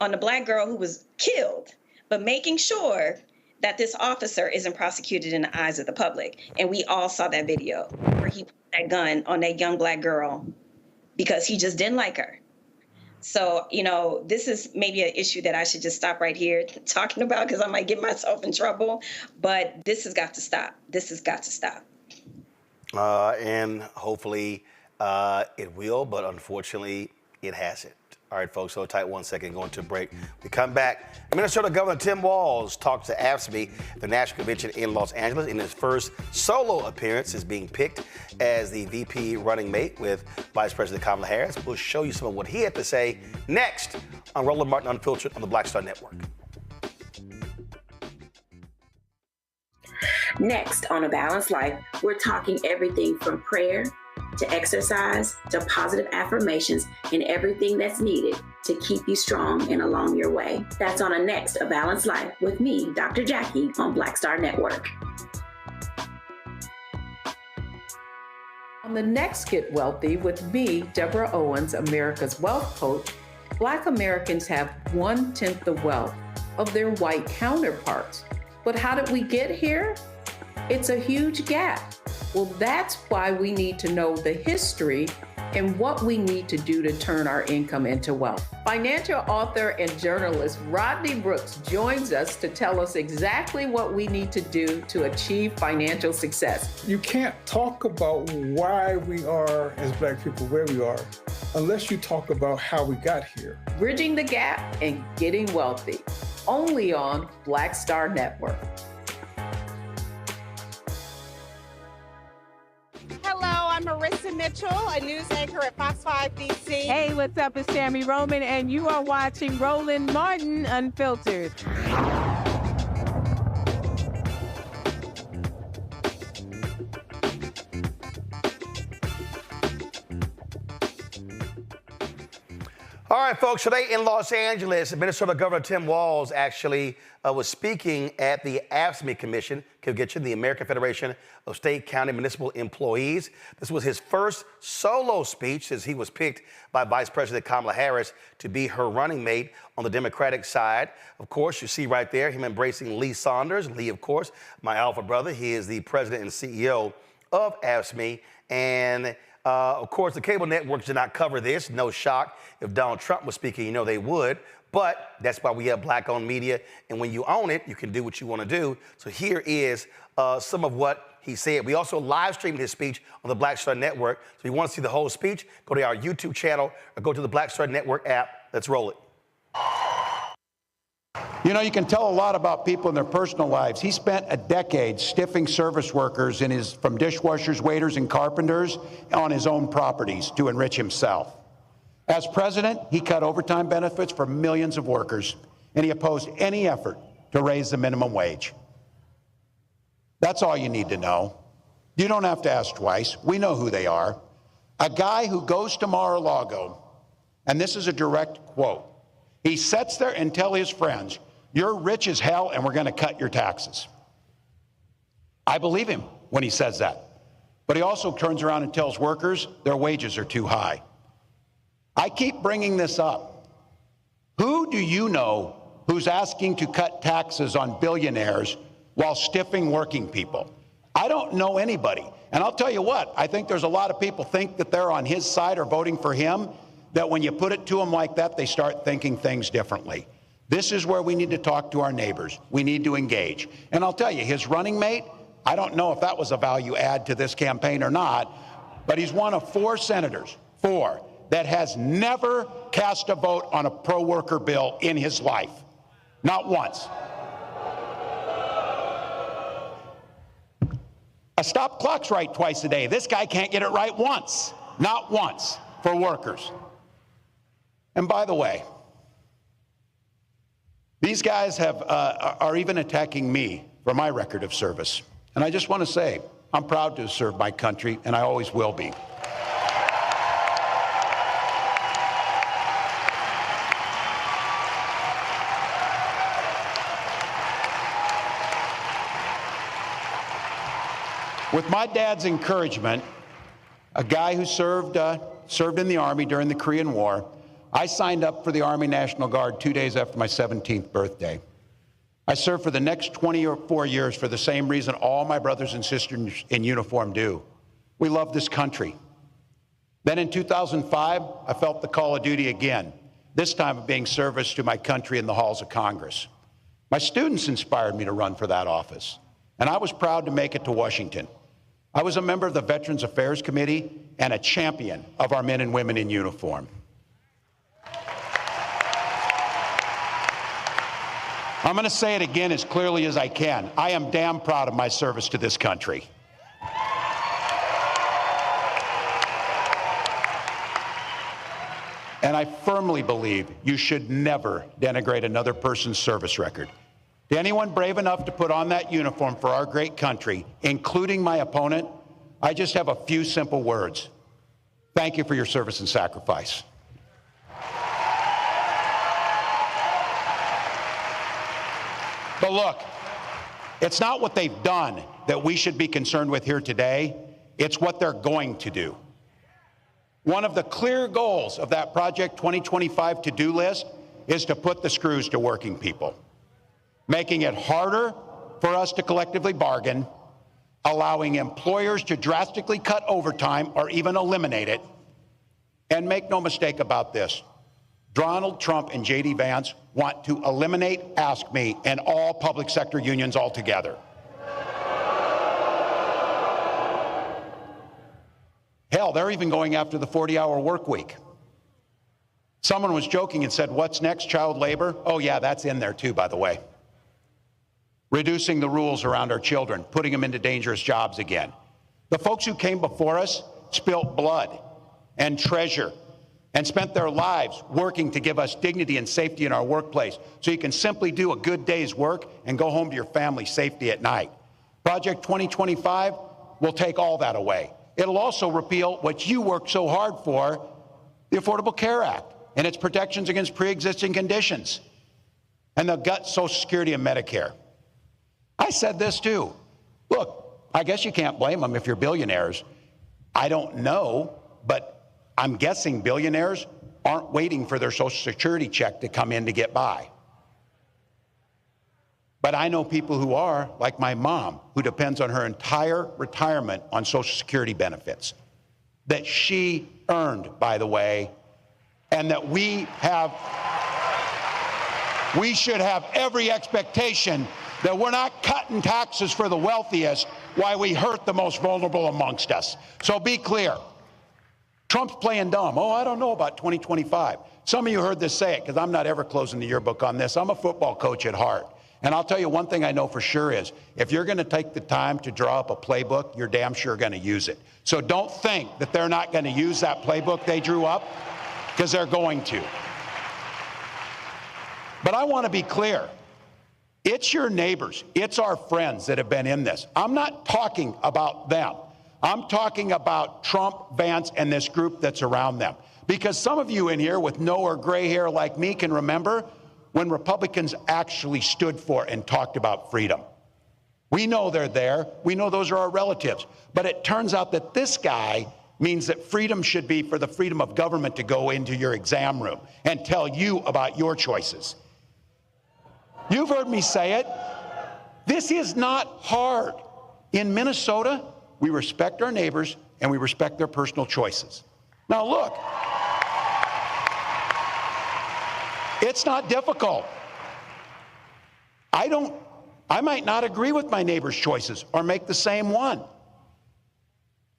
on the Black girl who was killed, but making sure that this officer isn't prosecuted in the eyes of the public. And we all saw that video where he put that gun on that young Black girl because he just didn't like her. So, this is maybe an issue that I should just stop right here talking about, because I might get myself in trouble. But this has got to stop. This has got to stop. And hopefully it will, but unfortunately it hasn't. All right, folks, so tight 1 second, going to a break. We come back. Minnesota Governor Tim Walz talked to AFSCME, the National Convention in Los Angeles, in his first solo appearance, is being picked as the VP running mate with Vice President Kamala Harris. We'll show you some of what he had to say next on Roland Martin Unfiltered on the Black Star Network. Next on A Balanced Life, we're talking everything from prayer to exercise, to positive affirmations, and everything that's needed to keep you strong and along your way. That's on a next A Balanced Life with me, Dr. Jackie, on Black Star Network. On the next Get Wealthy with me, Deborah Owens, America's Wealth Coach, Black Americans have 1/10 the wealth of their white counterparts. But how did we get here? It's a huge gap. Well, that's why we need to know the history and what we need to do to turn our income into wealth. Financial author and journalist Rodney Brooks joins us to tell us exactly what we need to do to achieve financial success. You can't talk about why we are, as Black people, where we are, unless you talk about how we got here. Bridging the Gap and Getting Wealthy, only on Black Star Network. I'm Marissa Mitchell, a news anchor at Fox 5 DC. Hey, what's up? It's Tammy Roman, and you are watching Roland Martin Unfiltered. All right, folks, today in Los Angeles, Minnesota Governor Tim Walz actually was speaking at the AFSCME Commission, the American Federation of State, County, Municipal Employees. This was his first solo speech since he was picked by Vice President Kamala Harris to be her running mate on the Democratic side. Of course, you see right there him embracing Lee Saunders. Lee, of course, my alpha brother. He is the president and CEO of AFSCME. And of course, the cable networks did not cover this. No shock. If Donald Trump was speaking, they would. But that's why we have Black-owned media. And when you own it, you can do what you want to do. So here is some of what he said. We also live streamed his speech on the Black Star Network. So if you want to see the whole speech, go to our YouTube channel or go to the Black Star Network app. Let's roll it. You can tell a lot about people in their personal lives. He spent a decade stiffing service workers from dishwashers, waiters, and carpenters on his own properties to enrich himself. As president, he cut overtime benefits for millions of workers, and he opposed any effort to raise the minimum wage. That's all you need to know. You don't have to ask twice. We know who they are. A guy who goes to Mar-a-Lago, and this is a direct quote, he sits there and tells his friends, "You're rich as hell and we're going to cut your taxes." I believe him when he says that. But he also turns around and tells workers their wages are too high. I keep bringing this up. Who do you know who's asking to cut taxes on billionaires while stiffing working people? I don't know anybody. And I'll tell you what, I think there's a lot of people think that they're on his side or voting for him, that when you put it to them like that, they start thinking things differently. This is where we need to talk to our neighbors. We need to engage. And I'll tell you, his running mate, I don't know if that was a value add to this campaign or not, but he's one of 4 senators, 4, that has never cast a vote on a pro-worker bill in his life. Not once. A stop clock's right twice a day. This guy can't get it right once. Not once for workers. And by the way, these guys are even attacking me for my record of service. And I just want to say, I'm proud to serve my country, and I always will be. With my dad's encouragement, a guy who served in the Army during the Korean War, I signed up for the Army National Guard 2 days after my 17th birthday. I served for the next 24 years for the same reason all my brothers and sisters in uniform do. We love this country. Then in 2005, I felt the call of duty again, this time of being service to my country in the halls of Congress. My students inspired me to run for that office, and I was proud to make it to Washington. I was a member of the Veterans Affairs Committee and a champion of our men and women in uniform. I'm going to say it again as clearly as I can. I am damn proud of my service to this country. And I firmly believe you should never denigrate another person's service record. To anyone brave enough to put on that uniform for our great country, including my opponent, I just have a few simple words. Thank you for your service and sacrifice. But look, it's not what they've done that we should be concerned with here today. It's what they're going to do. One of the clear goals of that Project 2025 to-do list is to put the screws to working people, making it harder for us to collectively bargain, allowing employers to drastically cut overtime or even eliminate it. And make no mistake about this, Donald Trump and J.D. Vance want to eliminate Ask Me and all public sector unions altogether. Hell, they're even going after the 40-hour work week. Someone was joking and said, what's next, child labor? Oh yeah, that's in there too, by the way. Reducing the rules around our children, putting them into dangerous jobs again. The folks who came before us spilt blood and treasure and spent their lives working to give us dignity and safety in our workplace so you can simply do a good day's work and go home to your family safely at night. Project 2025 will take all that away. It'll also repeal what you worked so hard for, the Affordable Care Act and its protections against pre-existing conditions, and they'll gut Social Security and Medicare. I said this too. Look, I guess you can't blame them if you're billionaires. I don't know, but I'm guessing billionaires aren't waiting for their Social Security check to come in to get by. But I know people who are, like my mom, who depends on her entire retirement on Social Security benefits that she earned, by the way, and that we should have every expectation that we're not cutting taxes for the wealthiest while we hurt the most vulnerable amongst us. So be clear. Trump's playing dumb. Oh, I don't know about 2025. Some of you heard this say it, because I'm not ever closing the yearbook on this. I'm a football coach at heart. And I'll tell you one thing I know for sure is, if you're going to take the time to draw up a playbook, you're damn sure going to use it. So don't think that they're not going to use that playbook they drew up, because they're going to. But I want to be clear. It's your neighbors, it's our friends that have been in this. I'm not talking about them. I'm talking about Trump, Vance, and this group that's around them. Because some of you in here with no or gray hair like me can remember when Republicans actually stood for and talked about freedom. We know they're there. We know those are our relatives. But it turns out that this guy means that freedom should be for the freedom of government to go into your exam room and tell you about your choices. You've heard me say it. This is not hard. In Minnesota, we respect our neighbors and we respect their personal choices. Now look, it's not difficult. I might not agree with my neighbor's choices or make the same one.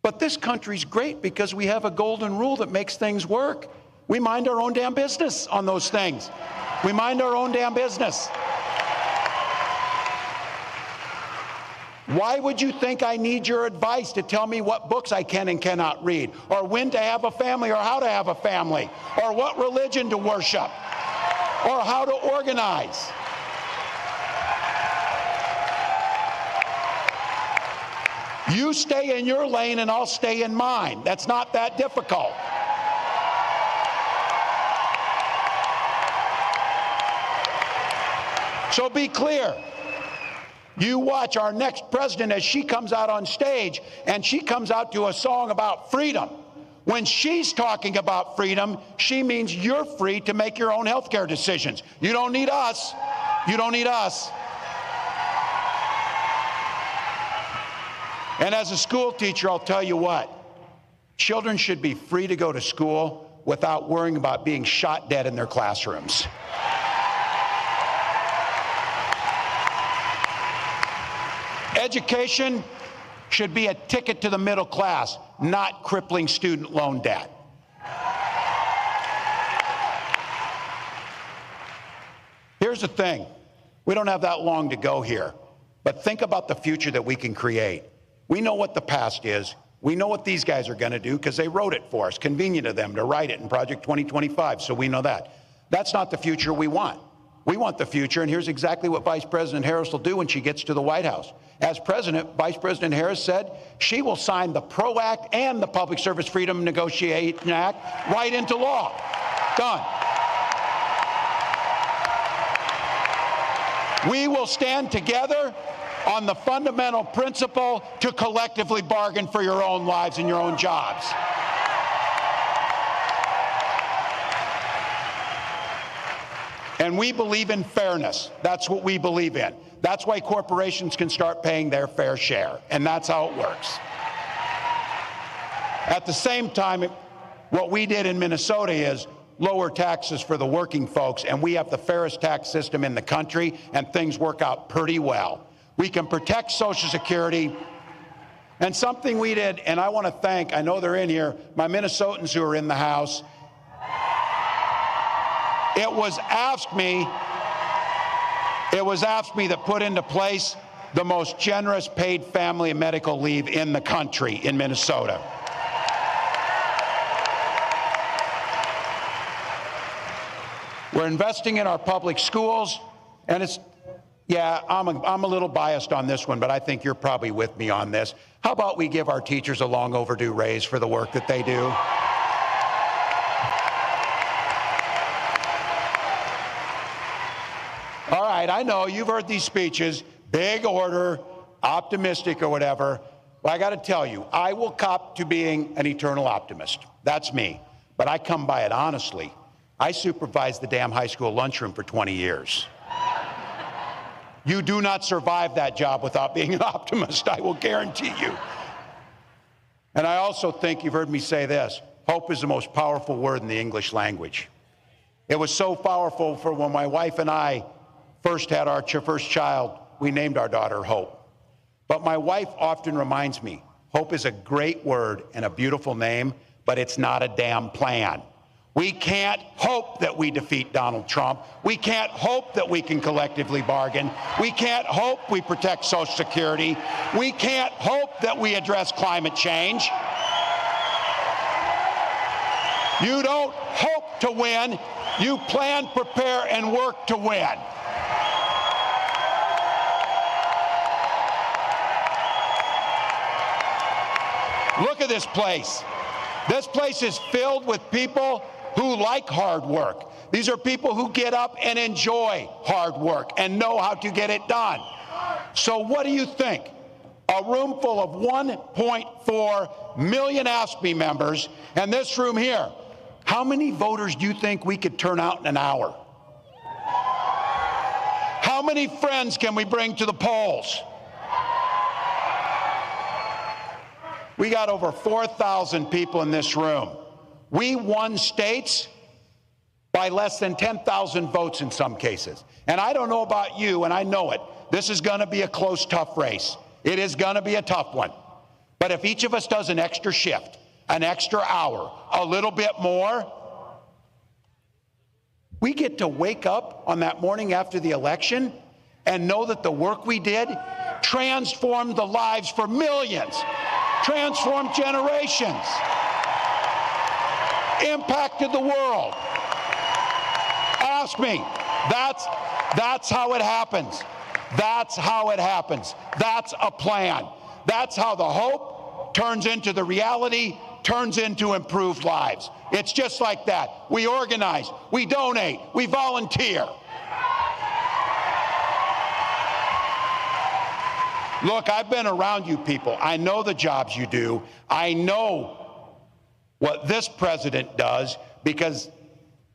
But this country's great because we have a golden rule that makes things work. We mind our own damn business on those things. We mind our own damn business. Why would you think I need your advice to tell me what books I can and cannot read, or when to have a family or how to have a family, or what religion to worship, or how to organize? You stay in your lane and I'll stay in mine. That's not that difficult. So be clear. You watch our next president as she comes out on stage and she comes out to a song about freedom. When she's talking about freedom, she means you're free to make your own health care decisions. You don't need us. You don't need us. And as a school teacher, I'll tell you what, children should be free to go to school without worrying about being shot dead in their classrooms. Education should be a ticket to the middle class, not crippling student loan debt. Here's the thing. We don't have that long to go here, but think about the future that we can create. We know what the past is. We know what these guys are going to do because they wrote it for us. Convenient of them to write it in Project 2025, so we know that. That's not the future we want. We want the future, and here's exactly what Vice President Harris will do when she gets to the White House. As president, Vice President Harris said she will sign the PRO Act and the Public Service Freedom Negotiation Act right into law. Done. We will stand together on the fundamental principle to collectively bargain for your own lives and your own jobs. And we believe in fairness. That's what we believe in. That's why corporations can start paying their fair share, and that's how it works. At the same time, what we did in Minnesota is lower taxes for the working folks, and we have the fairest tax system in the country, and things work out pretty well. We can protect Social Security. And something we did, and I want to thank, I know they're in here, my Minnesotans who are in the House. It was AFSCME that put into place the most generous paid family and medical leave in the country in Minnesota. We're investing in our public schools, and it's, yeah, I'm a little biased on this one, but I think you're probably with me on this. How about we give our teachers a long overdue raise for the work that they do? All right, I know you've heard these speeches, big order, optimistic or whatever. Well, I got to tell you, I will cop to being an eternal optimist. That's me. But I come by it honestly. I supervised the damn high school lunchroom for 20 years. You do not survive that job without being an optimist, I will guarantee you. And I also think you've heard me say this, hope is the most powerful word in the English language. It was so powerful for when my wife and I first had our first child, we named our daughter Hope. But my wife often reminds me, hope is a great word and a beautiful name, but it's not a damn plan. We can't hope that we defeat Donald Trump. We can't hope that we can collectively bargain. We can't hope we protect Social Security. We can't hope that we address climate change. You don't hope to win. You plan, prepare, and work to win. Look at this place. This place is filled with people who like hard work. These are people who get up and enjoy hard work and know how to get it done. So what do you think? A room full of 1.4 million AFSCME members, and this room here, how many voters do you think we could turn out in an hour? How many friends can we bring to the polls? We got over 4,000 people in this room. We won states by less than 10,000 votes in some cases. And I don't know about you, and I know it. This is going to be a close, tough race. It is going to be a tough one. But if each of us does an extra shift, an extra hour, a little bit more, we get to wake up on that morning after the election and know that the work we did transformed the lives for millions, transformed generations, impacted the world. Ask me. That's how it happens. That's how it happens. That's a plan. That's how the hope turns into the reality, turns into improved lives. It's just like that. We organize, we donate, we volunteer. Look, I've been around you people. I know the jobs you do. I know what this president does, because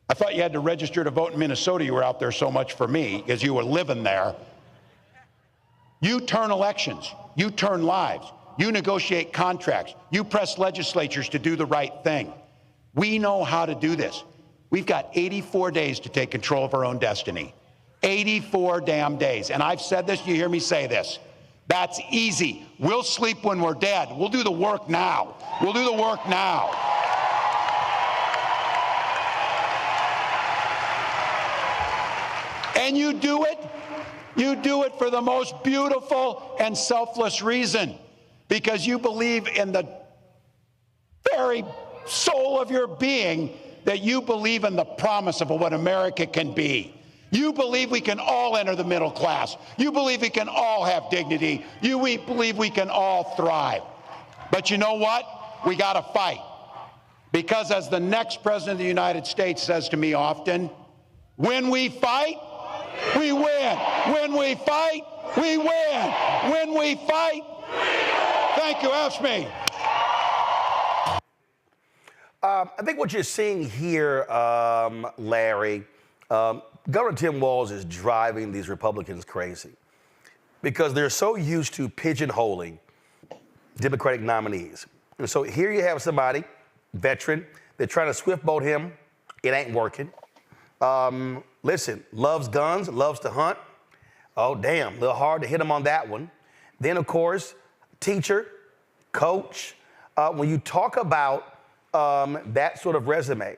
I thought you had to register to vote in Minnesota. You were out there so much for me because you were living there. You turn elections. You turn lives. You negotiate contracts. You press legislatures to do the right thing. We know how to do this. We've got 84 days to take control of our own destiny. 84 damn days. And I've said this, you hear me say this. That's easy. We'll sleep when we're dead. We'll do the work now. We'll do the work now. And you do it for the most beautiful and selfless reason, because you believe in the very soul of your being that you believe in the promise of what America can be. You believe we can all enter the middle class. You believe we can all have dignity. You believe we can all thrive. But you know what? We got to fight. Because as the next president of the United States says to me often, when we fight, we win. When we fight, we win. When we fight, thank you. Ask me. I think what you're seeing here, Larry, Governor Tim Walz is driving these Republicans crazy because they're so used to pigeonholing Democratic nominees. And so here you have somebody, veteran, they're trying to swift boat him. It ain't working. Listen, loves guns, loves to hunt. Oh, damn, a little hard to hit him on that one. Then, of course, teacher, coach. When you talk about that sort of resume,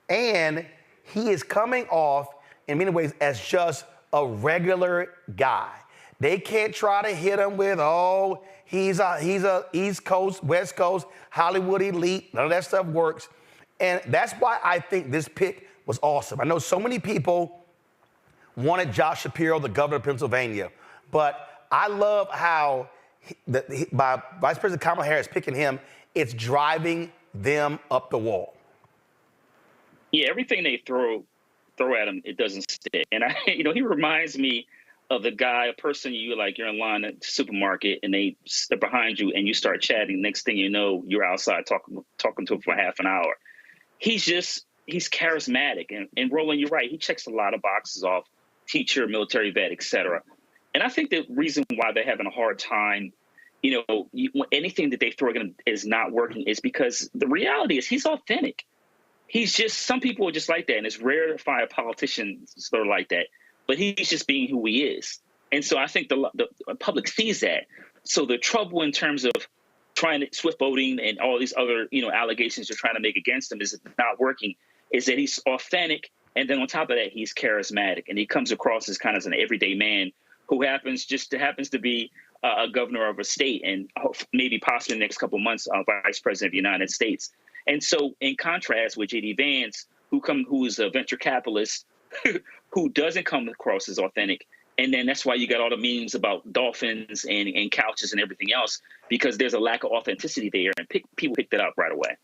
and he is coming off in many ways as just a regular guy. They can't try to hit him with, oh, he's a East Coast, West Coast, Hollywood elite. None of that stuff works. And that's why I think this pick was awesome. I know so many people wanted Josh Shapiro, the governor of Pennsylvania, but I love how by Vice President Kamala Harris picking him, it's driving them up the wall. Yeah, everything they throw at him, it doesn't stick. And he reminds me of the guy, a person you're in line at the supermarket and they're behind you and you start chatting. Next thing you know, you're outside talking to him for half an hour. He's charismatic. And Roland, you're right. He checks a lot of boxes off: teacher, military vet, et cetera. And I think the reason why they're having a hard time, anything that they throw at him is not working is because the reality is he's authentic. Some people are just like that. And it's rare to find a politician sort of like that. But he's just being who he is. And so I think the public sees that. So the trouble in terms of trying to swift voting and all these other, allegations they're trying to make against him is not working, is that he's authentic. And then on top of that, he's charismatic. And he comes across as kind of an everyday man who happens to be a governor of a state and maybe possibly in the next couple of months, Vice President of the United States. And so in contrast with J.D. Vance, who is a venture capitalist who doesn't come across as authentic. And then that's why you got all the memes about dolphins and couches and everything else, because there's a lack of authenticity there, and people pick that up right away.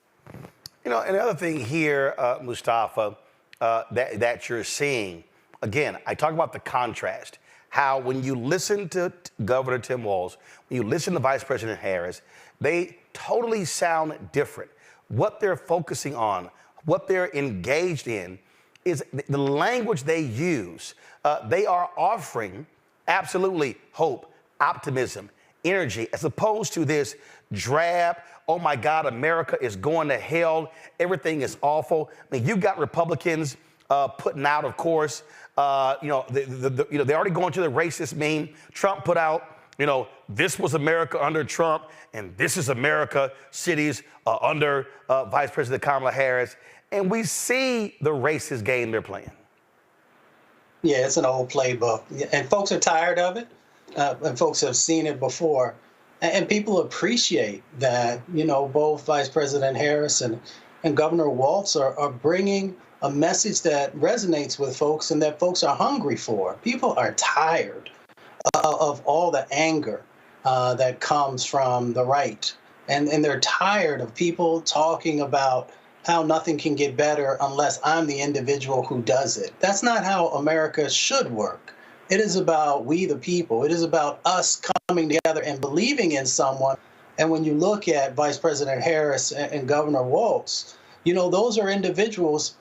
Another thing here, Mustafa, that you're seeing, again, I talk about the contrast, how when you listen to Governor Tim Walz, when you listen to Vice President Harris, they totally sound different. What they're focusing on, what they're engaged in, is the language they use. They are offering absolutely hope, optimism, energy, as opposed to this drab, oh my God, America is going to hell, everything is awful. I mean, you've got Republicans putting out, of course, They're already going to the racist meme. Trump put out, this was America under Trump, and this is America cities under Vice President Kamala Harris. And we see the racist game they're playing. Yeah, it's an old playbook. And folks are tired of it. And folks have seen it before. And people appreciate that, both Vice President Harris and Governor Walz are bringing a message that resonates with folks and that folks are hungry for. People are tired of all the anger that comes from the right. And they're tired of people talking about how nothing can get better unless I'm the individual who does it. That's not how America should work. It is about we the people. It is about us coming together and believing in someone. And when you look at Vice President Harris and Governor Walz, those are individuals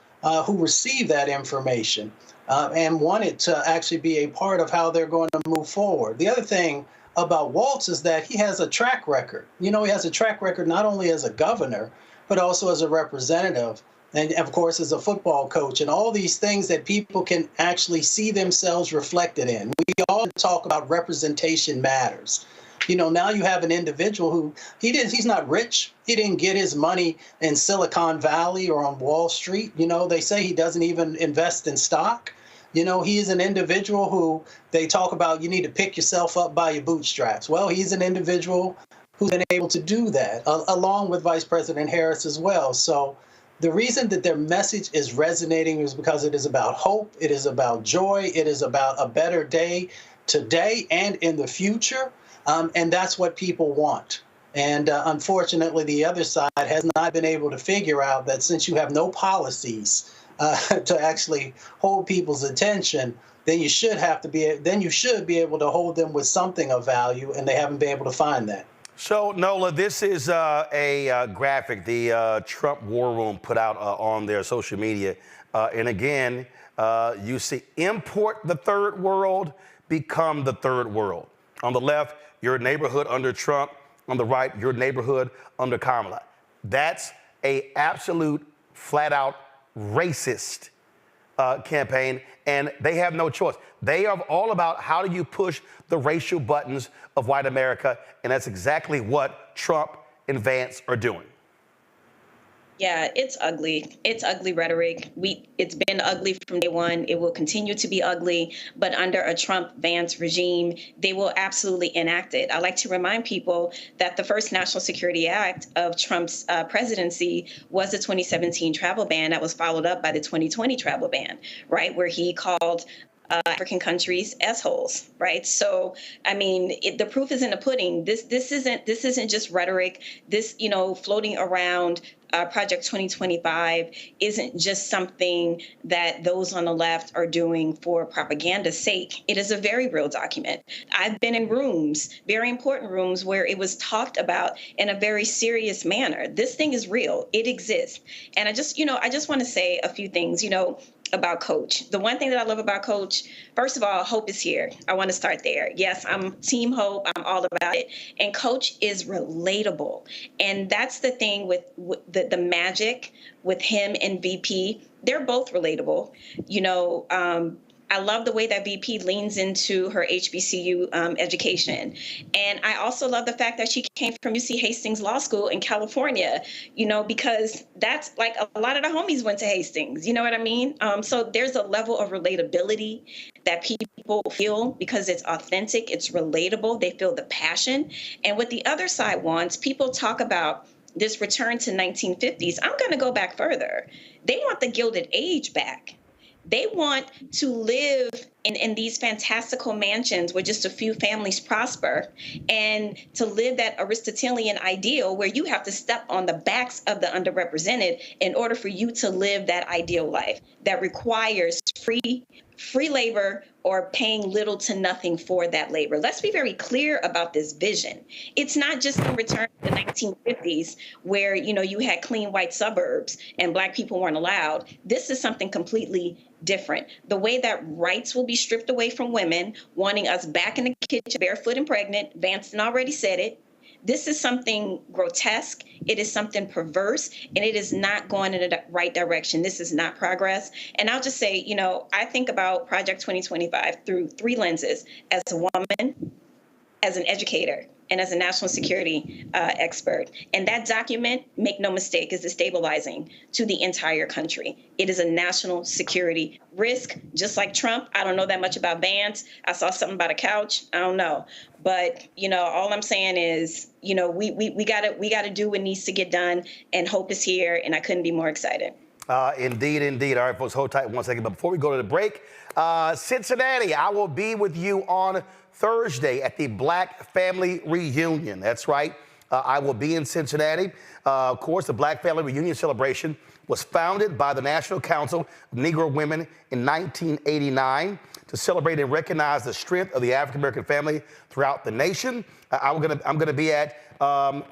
who receive that information and want it to actually be a part of how they're going to move forward. The other thing about Walz is that he has a track record. He has a track record not only as a governor, but also as a representative and, of course, as a football coach, and all these things that people can actually see themselves reflected in. We all talk about representation matters. Now you have an individual who he's not rich. He didn't get his money in Silicon Valley or on Wall Street. They say he doesn't even invest in stock. He is an individual who they talk about, you need to pick yourself up by your bootstraps. Well, he's an individual who's been able to do that, along with Vice President Harris as well. So the reason that their message is resonating is because it is about hope, it is about joy, it is about a better day today and in the future, and that's what people want. And unfortunately, the other side has not been able to figure out that since you have no policies to actually hold people's attention, then you should be able to hold them with something of value, and they haven't been able to find that. So, Nola, this is a graphic the Trump War Room put out on their social media. And again, you see import the third world, become the third world. On the left, your neighborhood under Trump. On the right, your neighborhood under Kamala. That's a absolute, flat-out racist campaign, and they have no choice. They are all about how do you push the racial buttons of white America, and that's exactly what Trump and Vance are doing. Yeah, it's ugly. It's ugly rhetoric. It's been ugly from day one. It will continue to be ugly. But under a Trump-Vance regime, they will absolutely enact it. I like to remind people that the first National Security Act of Trump's presidency was the 2017 travel ban that was followed up by the 2020 travel ban, right, where he called African countries assholes, right? So, I mean, the proof is in the pudding. This isn't just rhetoric. This, floating around Project 2025 isn't just something that those on the left are doing for propaganda's sake. It is a very real document. I've been in rooms, very important rooms, where it was talked about in a very serious manner. This thing is real. It exists. And I just want to say a few things, about Coach. The one thing that I love about Coach, first of all, hope is here. I want to start there. Yes, I'm Team Hope. I'm all about it. And Coach is relatable. And that's the thing with the magic with him and VP. They're both relatable. I love the way that VP leans into her HBCU education. And I also love the fact that she came from UC Hastings Law School in California, because that's like a lot of the homies went to Hastings, you know what I mean? So there's a level of relatability that people feel because it's authentic, it's relatable, they feel the passion. And what the other side wants, people talk about this return to 1950s. I'm going to go back further. They want the Gilded Age back. They want to live in these fantastical mansions where just a few families prosper, and to live that Aristotelian ideal where you have to step on the backs of the underrepresented in order for you to live that ideal life that requires free labor or paying little to nothing for that labor. Let's be very clear about this vision. It's not just in return to the 1950s where, you had clean white suburbs and Black people weren't allowed. This is something completely different. The way that rights will be stripped away from women, wanting us back in the kitchen barefoot and pregnant. Vance already said it. This is something grotesque. It is something perverse, and it is not going in the right direction. This is not progress. And I'll just say, I think about Project 2025 through three lenses: as a woman, as an educator, and as a national security expert. And that document, make no mistake, is destabilizing to the entire country. It is a national security risk, just like Trump. I don't know that much about bans. I saw something about a couch. I don't know. But, all I'm saying is, we gotta do what needs to get done, and hope is here, and I couldn't be more excited. Indeed. All right, folks, hold tight 1 second. But before we go to the break, Cincinnati, I will be with you on Thursday at the Black Family Reunion. That's right. I will be in Cincinnati. Of course, the Black Family Reunion celebration was founded by the National Council of Negro Women in 1989 to celebrate and recognize the strength of the African-American family throughout the nation. I'm going to be at,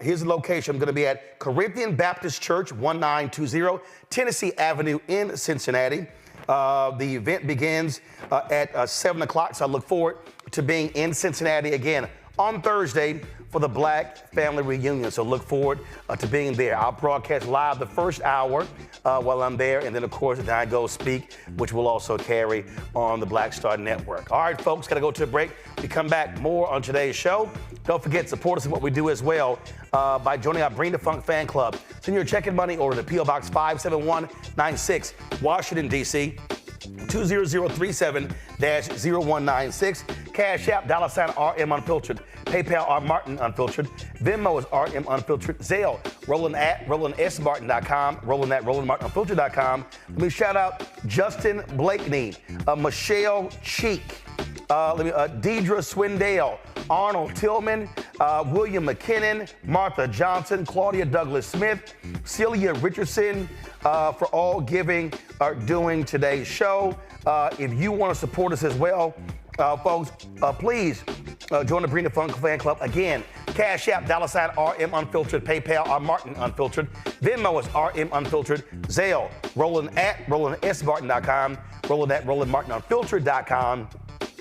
here's the location. I'm going to be at Corinthian Baptist Church, 1920 Tennessee Avenue in Cincinnati. The event begins at 7 o'clock, so I look forward to being in Cincinnati again on Thursday for the Black Family Reunion. So look forward to being there. I'll broadcast live the first hour while I'm there, and then, of course, then I go speak, which will also carry on the Black Star Network. All right, folks, got to go to a break. We come back more on today's show. Don't forget, support us in what we do as well by joining our Bring the Funk fan club. Send your check and money order to P.O. Box 57196, Washington, D.C., 20037-0196. Cash App, $RM Unfiltered. PayPal, R Martin Unfiltered. Venmo is RM Unfiltered. Zelle, Roland at RolandSMartin.com. Roland at RolandMartinUnfiltered.com. Let me shout out Justin Blakeney, Michelle Cheek, Deidre Swindale, Arnold Tillman, William McKinnon, Martha Johnson, Claudia Douglas Smith, Celia Richardson, for all giving or doing today's show. If you want to support us as well, folks, please join the Bring the Funk fan club. Again, Cash App, $RM Unfiltered. PayPal, R Martin Unfiltered. Venmo is RM Unfiltered. Zelle, Roland at RolandSMartin.com. Roland at RolandMartinUnfiltered.com.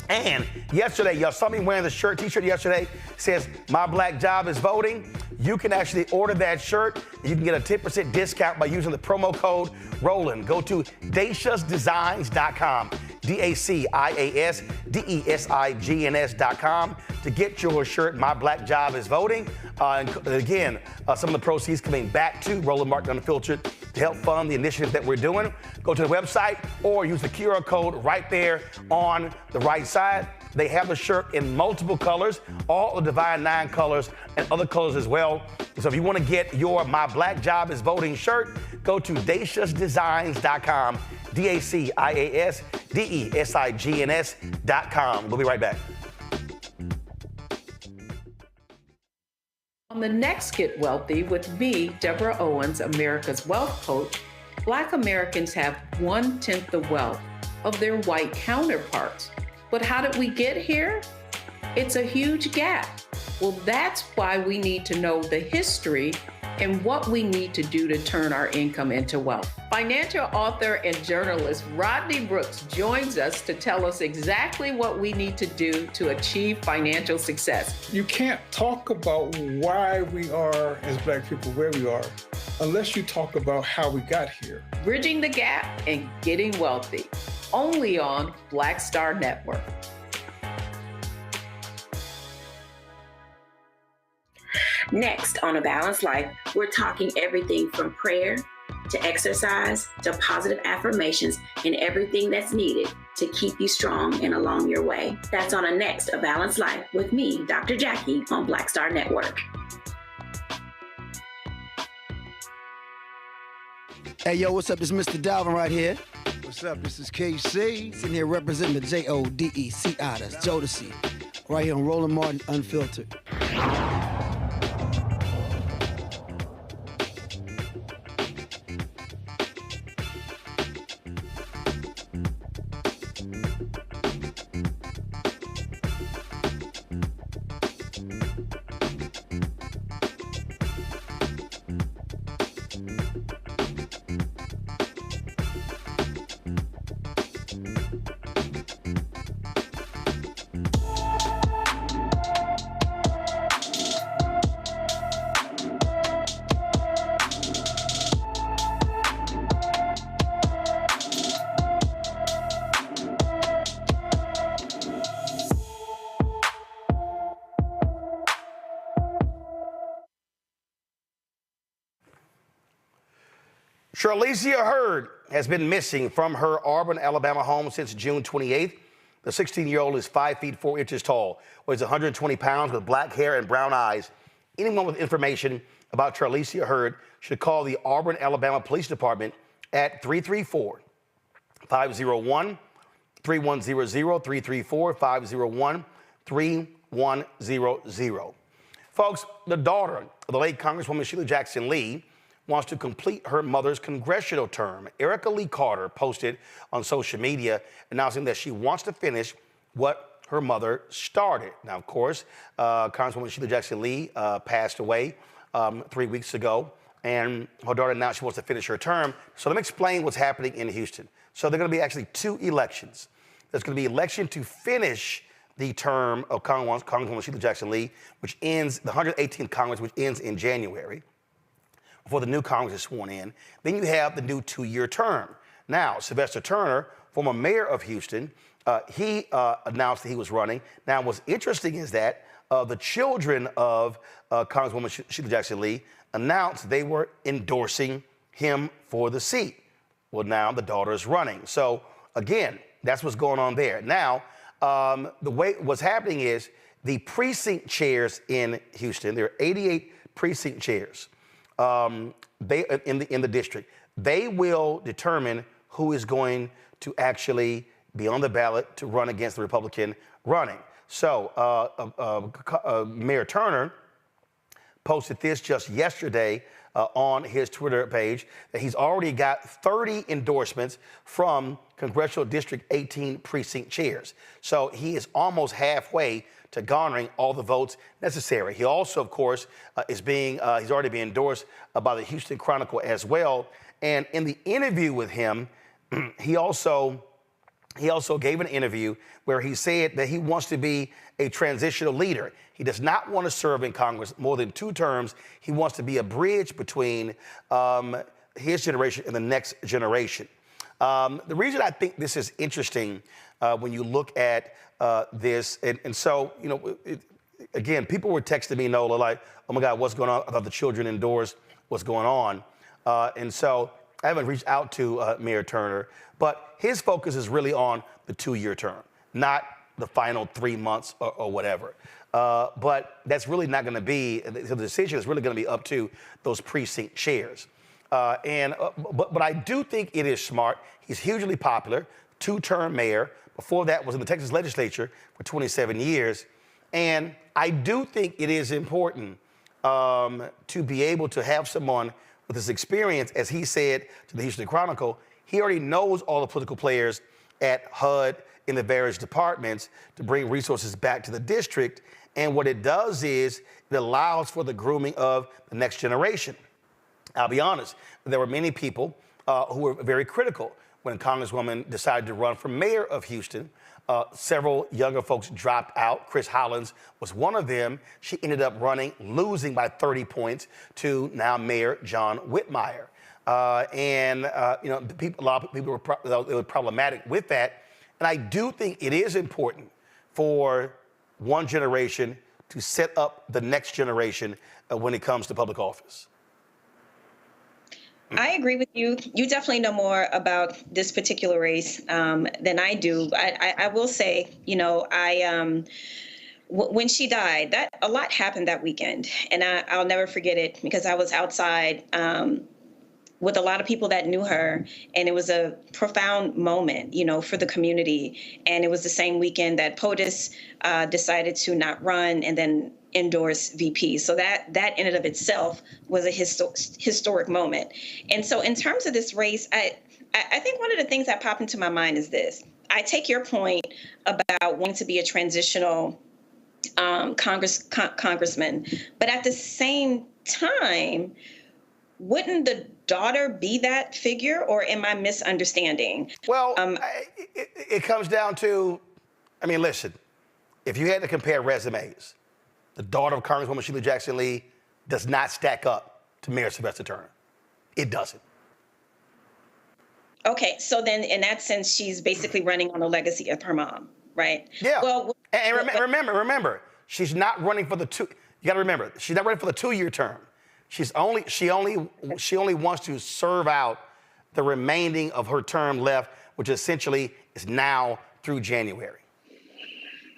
And yesterday, y'all saw me wearing the t-shirt yesterday. Says, my black job is voting. You can actually order that shirt. You can get a 10% discount by using the promo code Roland. Go to DaciasDesigns.com, DaciasDesigns.com to get your shirt. My black job is voting. And again, some of the proceeds coming back to Roland Martin Unfiltered to help fund the initiative that we're doing. Go to the website or use the QR code right there on the right side. They have a shirt in multiple colors, all the Divine 9 colors and other colors as well. So if you want to get your My Black Job is Voting shirt, go to DaciasDesigns.com, DaciasDesigns.com. We'll be right back. On the next Get Wealthy with me, Deborah Owens, America's Wealth Coach, Black Americans have 1/10 the wealth of their white counterparts. But how did we get here? It's a huge gap. Well, that's why we need to know the history and what we need to do to turn our income into wealth. Financial author and journalist Rodney Brooks joins us to tell us exactly what we need to do to achieve financial success. You can't talk about why we are, as Black people, where we are, unless you talk about how we got here. Bridging the Gap and Getting Wealthy, only on Black Star Network. Next on A Balanced Life, we're talking everything from prayer to exercise to positive affirmations and everything that's needed to keep you strong and along your way. That's on a next A Balanced Life with me, Dr. Jackie, on Black Star Network. Hey, yo, what's up? This is Mr. Dalvin right here. What's up? This is KC. Sitting here representing the JODECI, that's Jodeci, right here on Roland Martin Unfiltered. Charlicia Hurd has been missing from her Auburn, Alabama home since June 28th. The 16-year-old is 5 feet 4 inches tall, weighs 120 pounds with black hair and brown eyes. Anyone with information about Charlicia Hurd should call the Auburn, Alabama Police Department at 334-501-3100, 334-501-3100. Folks, the daughter of the late Congresswoman Sheila Jackson Lee wants to complete her mother's congressional term. Erica Lee Carter posted on social media announcing that she wants to finish what her mother started. Now, of course, Congresswoman Sheila Jackson Lee passed away 3 weeks ago, and her daughter announced she wants to finish her term. So let me explain what's happening in Houston. So there are going to be actually 2 elections. There's going to be an election to finish the term of Congresswoman Sheila Jackson Lee, which ends, the 118th Congress, which ends in January, before the new Congress is sworn in. Then you have the new 2-year term. Now, Sylvester Turner, former mayor of Houston, he announced that he was running. Now, what's interesting is that the children of Congresswoman Sheila Jackson Lee announced they were endorsing him for the seat. Well, now the daughter is running. So, again, that's what's going on there. Now, the way what's happening is the precinct chairs in Houston, there are 88 precinct chairs. They in the district, they will determine who is going to actually be on the ballot to run against the Republican running. So Mayor Turner posted this just yesterday on his Twitter page that he's already got 30 endorsements from Congressional District 18 precinct chairs. So he is almost halfway to garnering all the votes necessary. He also, of course, he's already been endorsed by the Houston Chronicle as well. And in the interview with him, he also gave an interview where he said that he wants to be a transitional leader. He does not want to serve in Congress more than 2 terms. He wants to be a bridge between his generation and the next generation. The reason I think this is interesting when you look at this, and so, you know, again, people were texting me, Nola, like, oh my God, what's going on? I thought the children endorsed what's going on. And so I haven't reached out to Mayor Turner, but his focus is really on the 2-year term, not the final 3 months or whatever. But that's really not going to be, the decision is really going to be up to those precinct chairs. But I do think it is smart. He's hugely popular, 2-term mayor. Before that was in the Texas legislature for 27 years. And I do think it is important to be able to have someone with this experience. As he said to the Houston Chronicle, he already knows all the political players at HUD in the various departments to bring resources back to the district. And what it does is it allows for the grooming of the next generation. I'll be honest, there were many people who were very critical when Congresswoman decided to run for mayor of Houston. Several younger folks dropped out. Chris Hollins was one of them. She ended up running, losing by 30 points to now Mayor John Whitmire. You know, a lot of people were problematic with that. And I do think it is important for one generation to set up the next generation when it comes to public office. I agree with you. You definitely know more about this particular race than I do. I will say, you know, when she died, that a lot happened that weekend, and I'll never forget it because I was outside with a lot of people that knew her, and it was a profound moment, you know, for the community. And it was the same weekend that POTUS decided to not run and then endorse VP. So that in and of itself was a historic moment. And so in terms of this race, I think one of the things that popped into my mind is this. I take your point about wanting to be a transitional congressman, but at the same time, wouldn't the daughter be that figure, or am I misunderstanding? Well, it comes down to, I mean, listen, if you had to compare resumes, the daughter of Congresswoman Sheila Jackson Lee does not stack up to Mayor Sylvester Turner. It doesn't. Okay, so then in that sense, she's basically running on the legacy of her mom, right? Yeah. Well, and remember, she's not running for the you got to remember, she's not running for the 2-year term. She only wants to serve out the remaining of her term left, which essentially is now through January?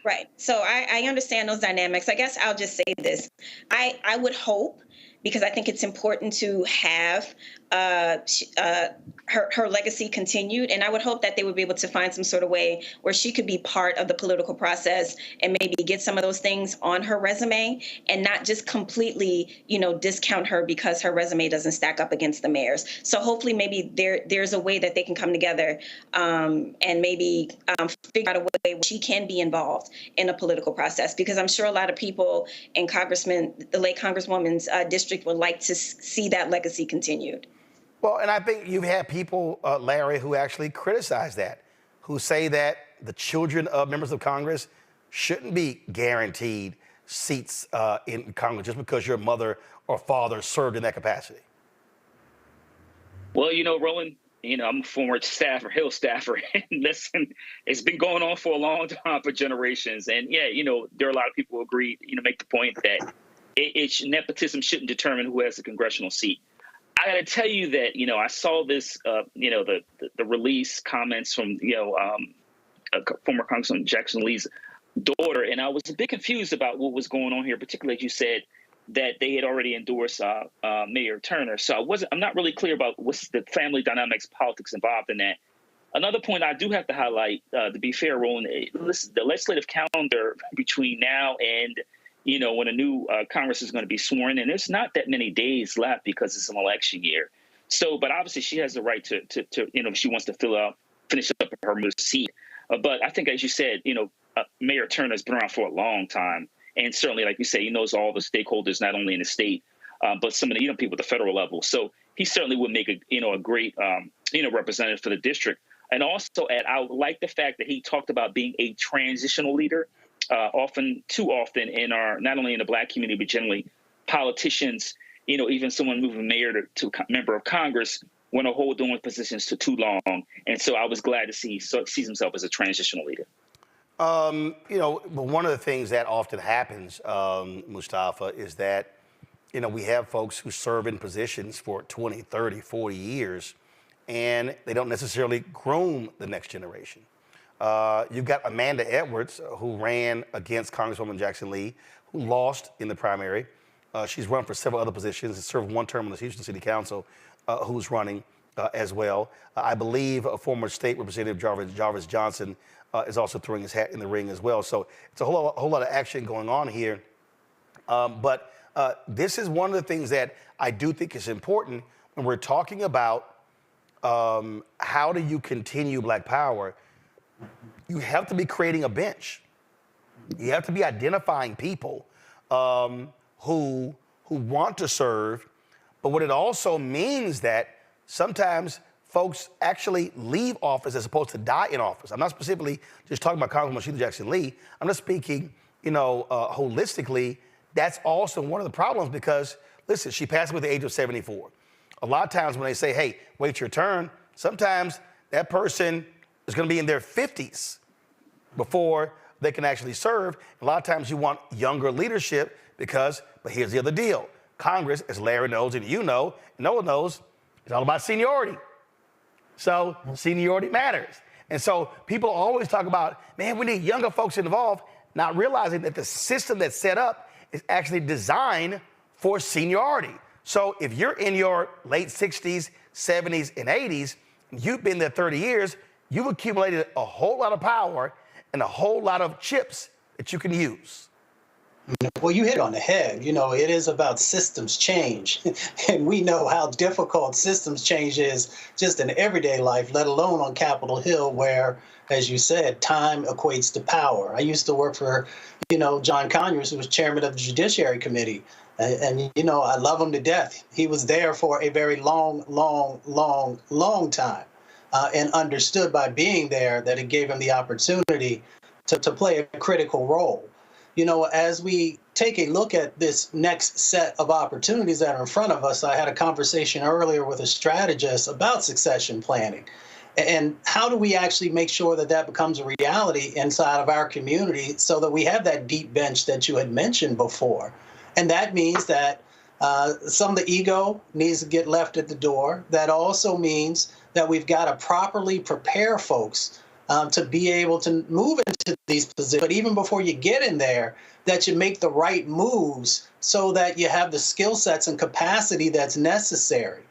Right. So I understand those dynamics. I guess I'll just say this. I would hope, because I think it's important to have her legacy continued. And I would hope that they would be able to find some sort of way where she could be part of the political process and maybe get some of those things on her resume and not just completely, discount her because her resume doesn't stack up against the mayor's. So hopefully maybe there's a way that they can come together and maybe figure out a way where she can be involved in a political process, because I'm sure a lot of people in the late Congresswoman's district would like to see that legacy continued. Well, and I think you've had people, Larry, who actually criticize that, who say that the children of members of Congress shouldn't be guaranteed seats in Congress just because your mother or father served in that capacity. Well, Roland, I'm a former Hill staffer, and listen, it's been going on for a long time, for generations. And yeah, there are a lot of people who agree, make the point that nepotism shouldn't determine who has a congressional seat. I got to tell you that, I saw this, the release comments from, former Congressman Jackson Lee's daughter, and I was a bit confused about what was going on here, particularly as you said that they had already endorsed Mayor Turner. So I'm not really clear about what's the family dynamics, politics involved in that. Another point I do have to highlight, to be fair, Roland, listen, the legislative calendar between now and when a new Congress is going to be sworn in, there's not that many days left because it's an election year. So, but obviously she has the right to if she wants to finish up her seat. But I think, as you said, Mayor Turner has been around for a long time. And certainly, like you say, he knows all the stakeholders, not only in the state, but some of the people at the federal level. So he certainly would make a great representative for the district. And also, I like the fact that he talked about being a transitional leader. Too often in our, not only in the Black community, but generally politicians, even someone moving mayor to member of Congress want to hold on with positions for too long. And so I was glad to sees himself as a transitional leader. One of the things that often happens, Mustafa, is that, we have folks who serve in positions for 20, 30, 40 years, and they don't necessarily groom the next generation. You've got Amanda Edwards, who ran against Congresswoman Jackson Lee, who lost in the primary. She's run for several other positions and served one term on the Houston City Council, who's running as well. I believe a former state representative, Jarvis Johnson, is also throwing his hat in the ring as well. So it's a whole lot of action going on here. But this is one of the things that I do think is important when we're talking about how do you continue Black Power. You have to be creating a bench. You have to be identifying people who want to serve. But what it also means that sometimes folks actually leave office as opposed to die in office. I'm not specifically just talking about Congresswoman Sheila Jackson Lee. I'm just speaking, holistically. That's also one of the problems because, listen, she passed away at the age of 74. A lot of times when they say, hey, wait your turn, sometimes that person is going to be in their 50s before they can actually serve. A lot of times you want younger leadership but here's the other deal. Congress, as Larry knows and Noah knows, it's all about seniority. So seniority matters. And so people always talk about, man, we need younger folks involved, not realizing that the system that's set up is actually designed for seniority. So if you're in your late 60s, 70s, and 80s, and you've been there 30 years, you've accumulated a whole lot of power and a whole lot of chips that you can use. Well, you hit on the head. It is about systems change. And we know how difficult systems change is just in everyday life, let alone on Capitol Hill, where, as you said, time equates to power. I used to work for, John Conyers, who was chairman of the Judiciary Committee. And I love him to death. He was there for a very long time and understood by being there that it gave him the opportunity to play a critical role. As we take a look at this next set of opportunities that are in front of us, I had a conversation earlier with a strategist about succession planning. And how do we actually make sure that that becomes a reality inside of our community so that we have that deep bench that you had mentioned before? And that means that some of the ego needs to get left at the door. That also means that we've got to properly prepare folks to be able to move into these positions. But even before you get in there, that you make the right moves so that you have the skill sets and capacity that's necessary.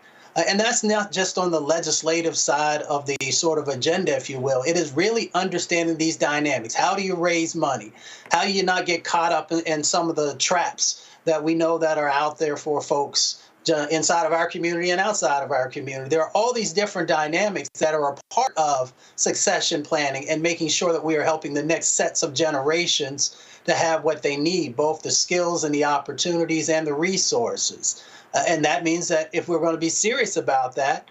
And that's not just on the legislative side of the sort of agenda, if you will. It is really understanding these dynamics. How do you raise money? How do you not get caught up in some of the traps that we know that are out there for folks inside of our community and outside of our community? There are all these different dynamics that are a part of succession planning and making sure that we are helping the next sets of generations to have what they need, both the skills and the opportunities and the resources. And that means that if we're going to be serious about that,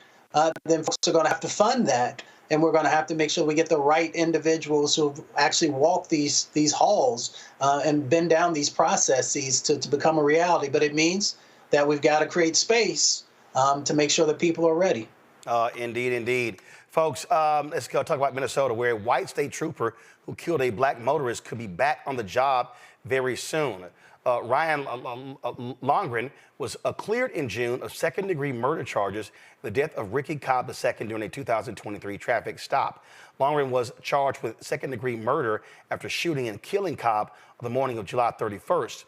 then folks are going to have to fund that. And we're going to have to make sure we get the right individuals who actually walk these halls and bend down these processes to become a reality. But it means that we've got to create space to make sure that people are ready. Indeed, indeed. Folks, let's go talk about Minnesota, where a white state trooper who killed a black motorist could be back on the job very soon. Ryan Longren was cleared in June of second-degree murder charges, the death of Ricky Cobb II during a 2023 traffic stop. Longren was charged with second-degree murder after shooting and killing Cobb on the morning of July 31st,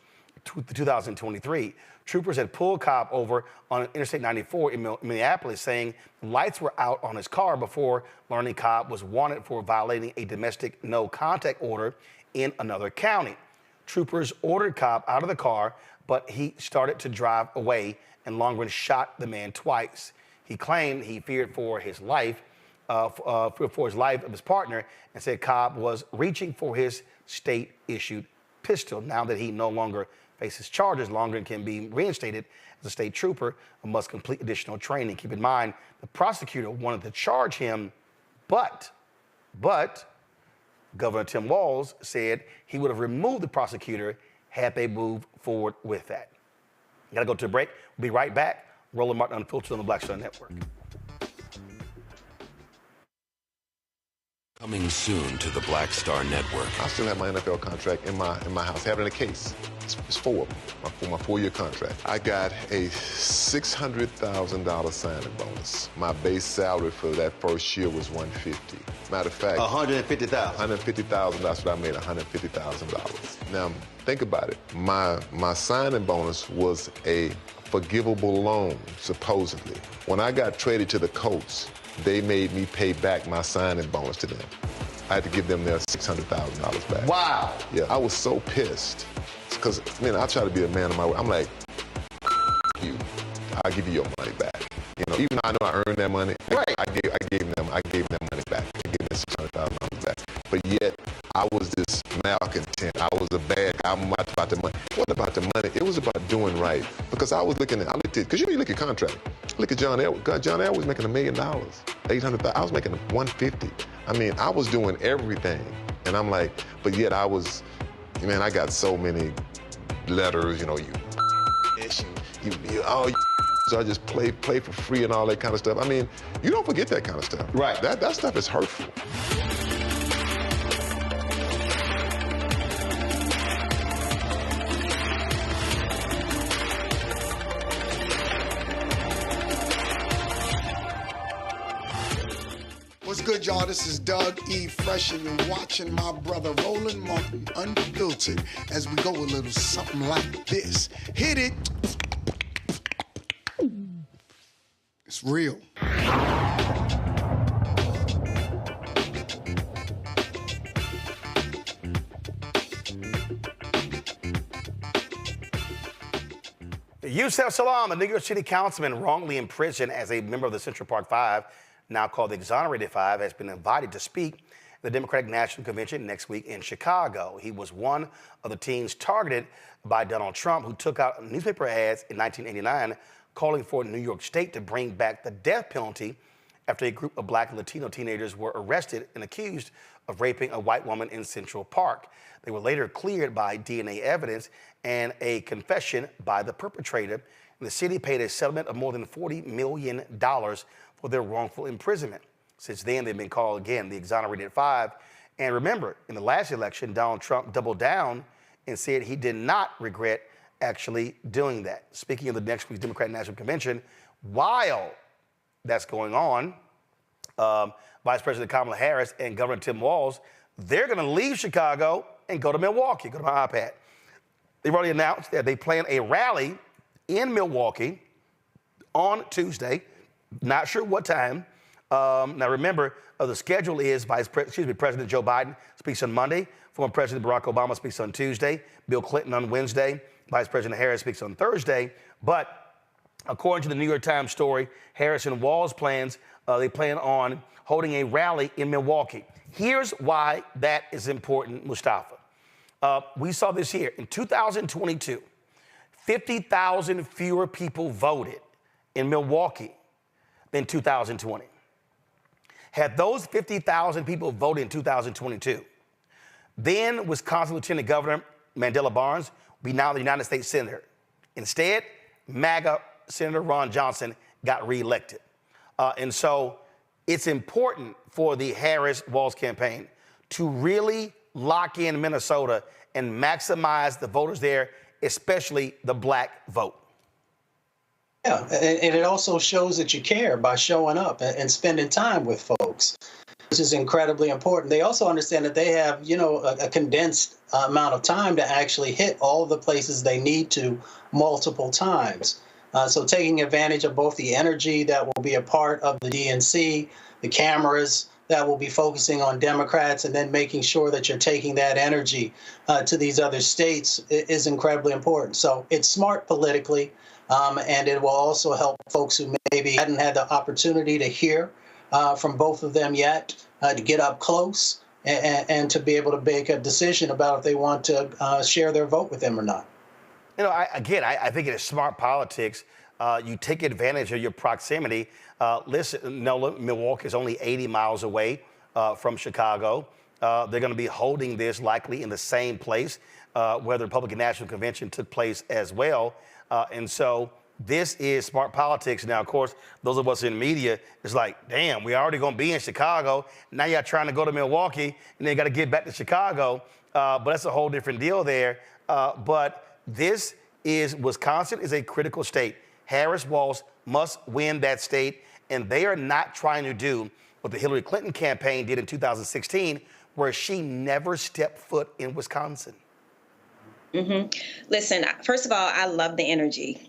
2023. Troopers had pulled Cobb over on Interstate 94 in Minneapolis, saying lights were out on his car before learning Cobb was wanted for violating a domestic no-contact order in another county. Troopers ordered Cobb out of the car, but he started to drive away, and Longren shot the man twice. He claimed he feared for his life, of his partner, and said Cobb was reaching for his state-issued pistol. Now that he no longer faces charges, Longren can be reinstated as a state trooper and must complete additional training. Keep in mind, the prosecutor wanted to charge him, but Governor Tim Walz said he would have removed the prosecutor had they moved forward with that. Gotta go to a break. We'll be right back. Roland Martin Unfiltered on the Black Star Network. Coming soon to the Black Star Network. I still have my NFL contract in my house. I have it in a case. It's 4 of them, my 4-year contract. I got a $600,000 signing bonus. My base salary for that first year was $150,000. Matter of fact, $150,000. $150,000. That's what I made. $150,000. Now think about it. My signing bonus was a forgivable loan, supposedly. When I got traded to the Colts, they made me pay back my signing bonus to them. I had to give them their $600,000 back. Wow. Yeah, I was so pissed. Because, man, I try to be a man of my word. I'm like, you, I'll give you your money back. You know, even though I know I earned that money, right. I gave them money back. I gave them $600,000 back. But yet, I was this malcontent. I was a bad guy. I'm not about the money. It wasn't about the money. It was about doing right. Because I looked at, because you look at contract. Look at John Elway. God, John Elway was making $1 million, $800,000. I was making $150,000. I mean, I was doing everything. And I'm like, but yet I was, man, I got so many letters, you know, so I just play for free and all that kind of stuff. I mean, you don't forget that kind of stuff. Right. That stuff is hurtful. What's good, y'all? This is Doug E. Fresh, and you're watching my brother Roland Martin Unfiltered as we go a little something like this. Hit it. It's real. Yusef Salaam, a New York City councilman wrongly imprisoned as a member of the Central Park Five, now called the Exonerated Five, has been invited to speak at the Democratic National Convention next week in Chicago. He was one of the teens targeted by Donald Trump, who took out newspaper ads in 1989 calling for New York State to bring back the death penalty after a group of Black and Latino teenagers were arrested and accused of raping a white woman in Central Park. They were later cleared by DNA evidence and a confession by the perpetrator. And the city paid a settlement of more than $40 million for their wrongful imprisonment. Since then, they've been called again the Exonerated Five. And remember, in the last election, Donald Trump doubled down and said he did not regret actually doing that. Speaking of the next week's Democratic National Convention, while that's going on, Vice President Kamala Harris and Governor Tim Walz, they're going to leave Chicago and go to Milwaukee. Go to my iPad. They've already announced that they plan a rally in Milwaukee on Tuesday. Not sure what time. Now remember, the schedule is President Joe Biden speaks on Monday. Former President Barack Obama speaks on Tuesday. Bill Clinton on Wednesday. Vice President Harris speaks on Thursday. But according to the New York Times story, Harris and Walz plans, they plan on holding a rally in Milwaukee. Here's why that is important, Mustafa. We saw this here. In 2022, 50,000 fewer people voted in Milwaukee than 2020. Had those 50,000 people voted in 2022, then Wisconsin Lieutenant Governor Mandela Barnes would be now the United States Senator. Instead, MAGA Senator Ron Johnson got reelected. And so it's important for the Harris-Walz campaign to really lock in Minnesota and maximize the voters there, especially the black vote. Yeah, and it also shows that you care by showing up and spending time with folks, which is incredibly important. They also understand that they have, a condensed amount of time to actually hit all the places they need to multiple times. So taking advantage of both the energy that will be a part of the DNC, the cameras that will be focusing on Democrats, and then making sure that you're taking that energy to these other states is incredibly important. So it's smart politically, and it will also help folks who maybe hadn't had the opportunity to hear from both of them yet, to get up close and to be able to make a decision about if they want to share their vote with them or not. I think it is smart politics. You take advantage of your proximity. Listen, Milwaukee is only 80 miles away from Chicago. They're going to be holding this likely in the same place where the Republican National Convention took place as well. And so this is smart politics. Now, of course, those of us in media, it's like, damn, we're already going to be in Chicago. Now you're trying to go to Milwaukee, and then you got to get back to Chicago. But that's a whole different deal there. But Wisconsin is a critical state. Harris-Walz must win that state, and they are not trying to do what the Hillary Clinton campaign did in 2016, where she never stepped foot in Wisconsin. Mm-hmm. Listen, first of all, I love the energy.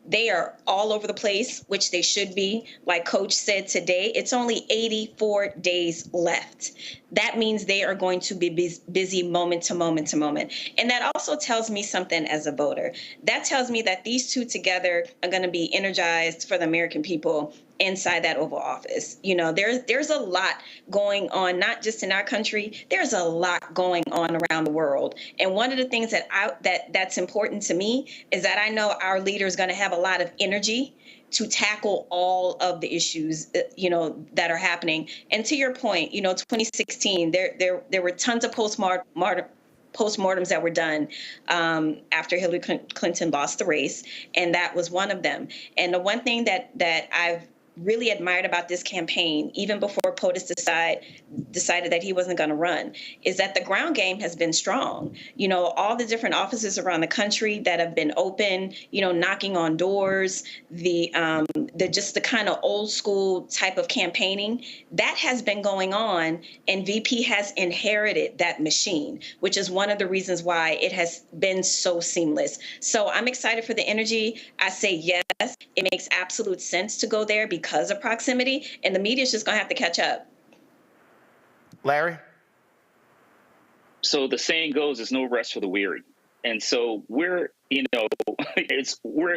They are all over the place, which they should be. Like Coach said today, it's only 84 days left. That means they are going to be busy moment to moment to moment. And that also tells me something as a voter. That tells me that these two together are going to be energized for the American people inside that Oval Office. There's a lot going on, not just in our country. There's a lot going on around the world. And one of the things that's important to me is that I know our leader is going to have a lot of energy to tackle all of the issues, that are happening. And to your point, 2016, there were tons of postmortems that were done after Hillary Clinton lost the race, and that was one of them. And the one thing that I've really admired about this campaign, even before POTUS decided that he wasn't going to run, is that the ground game has been strong. All the different offices around the country that have been open, knocking on doors, the kind of old school type of campaigning that has been going on, and VP has inherited that machine, which is one of the reasons why it has been so seamless. So I'm excited for the energy. I say yes, it makes absolute sense to go there because of proximity, and the media is just going to have to catch up. Larry? So the saying goes, there's no rest for the weary. And so we're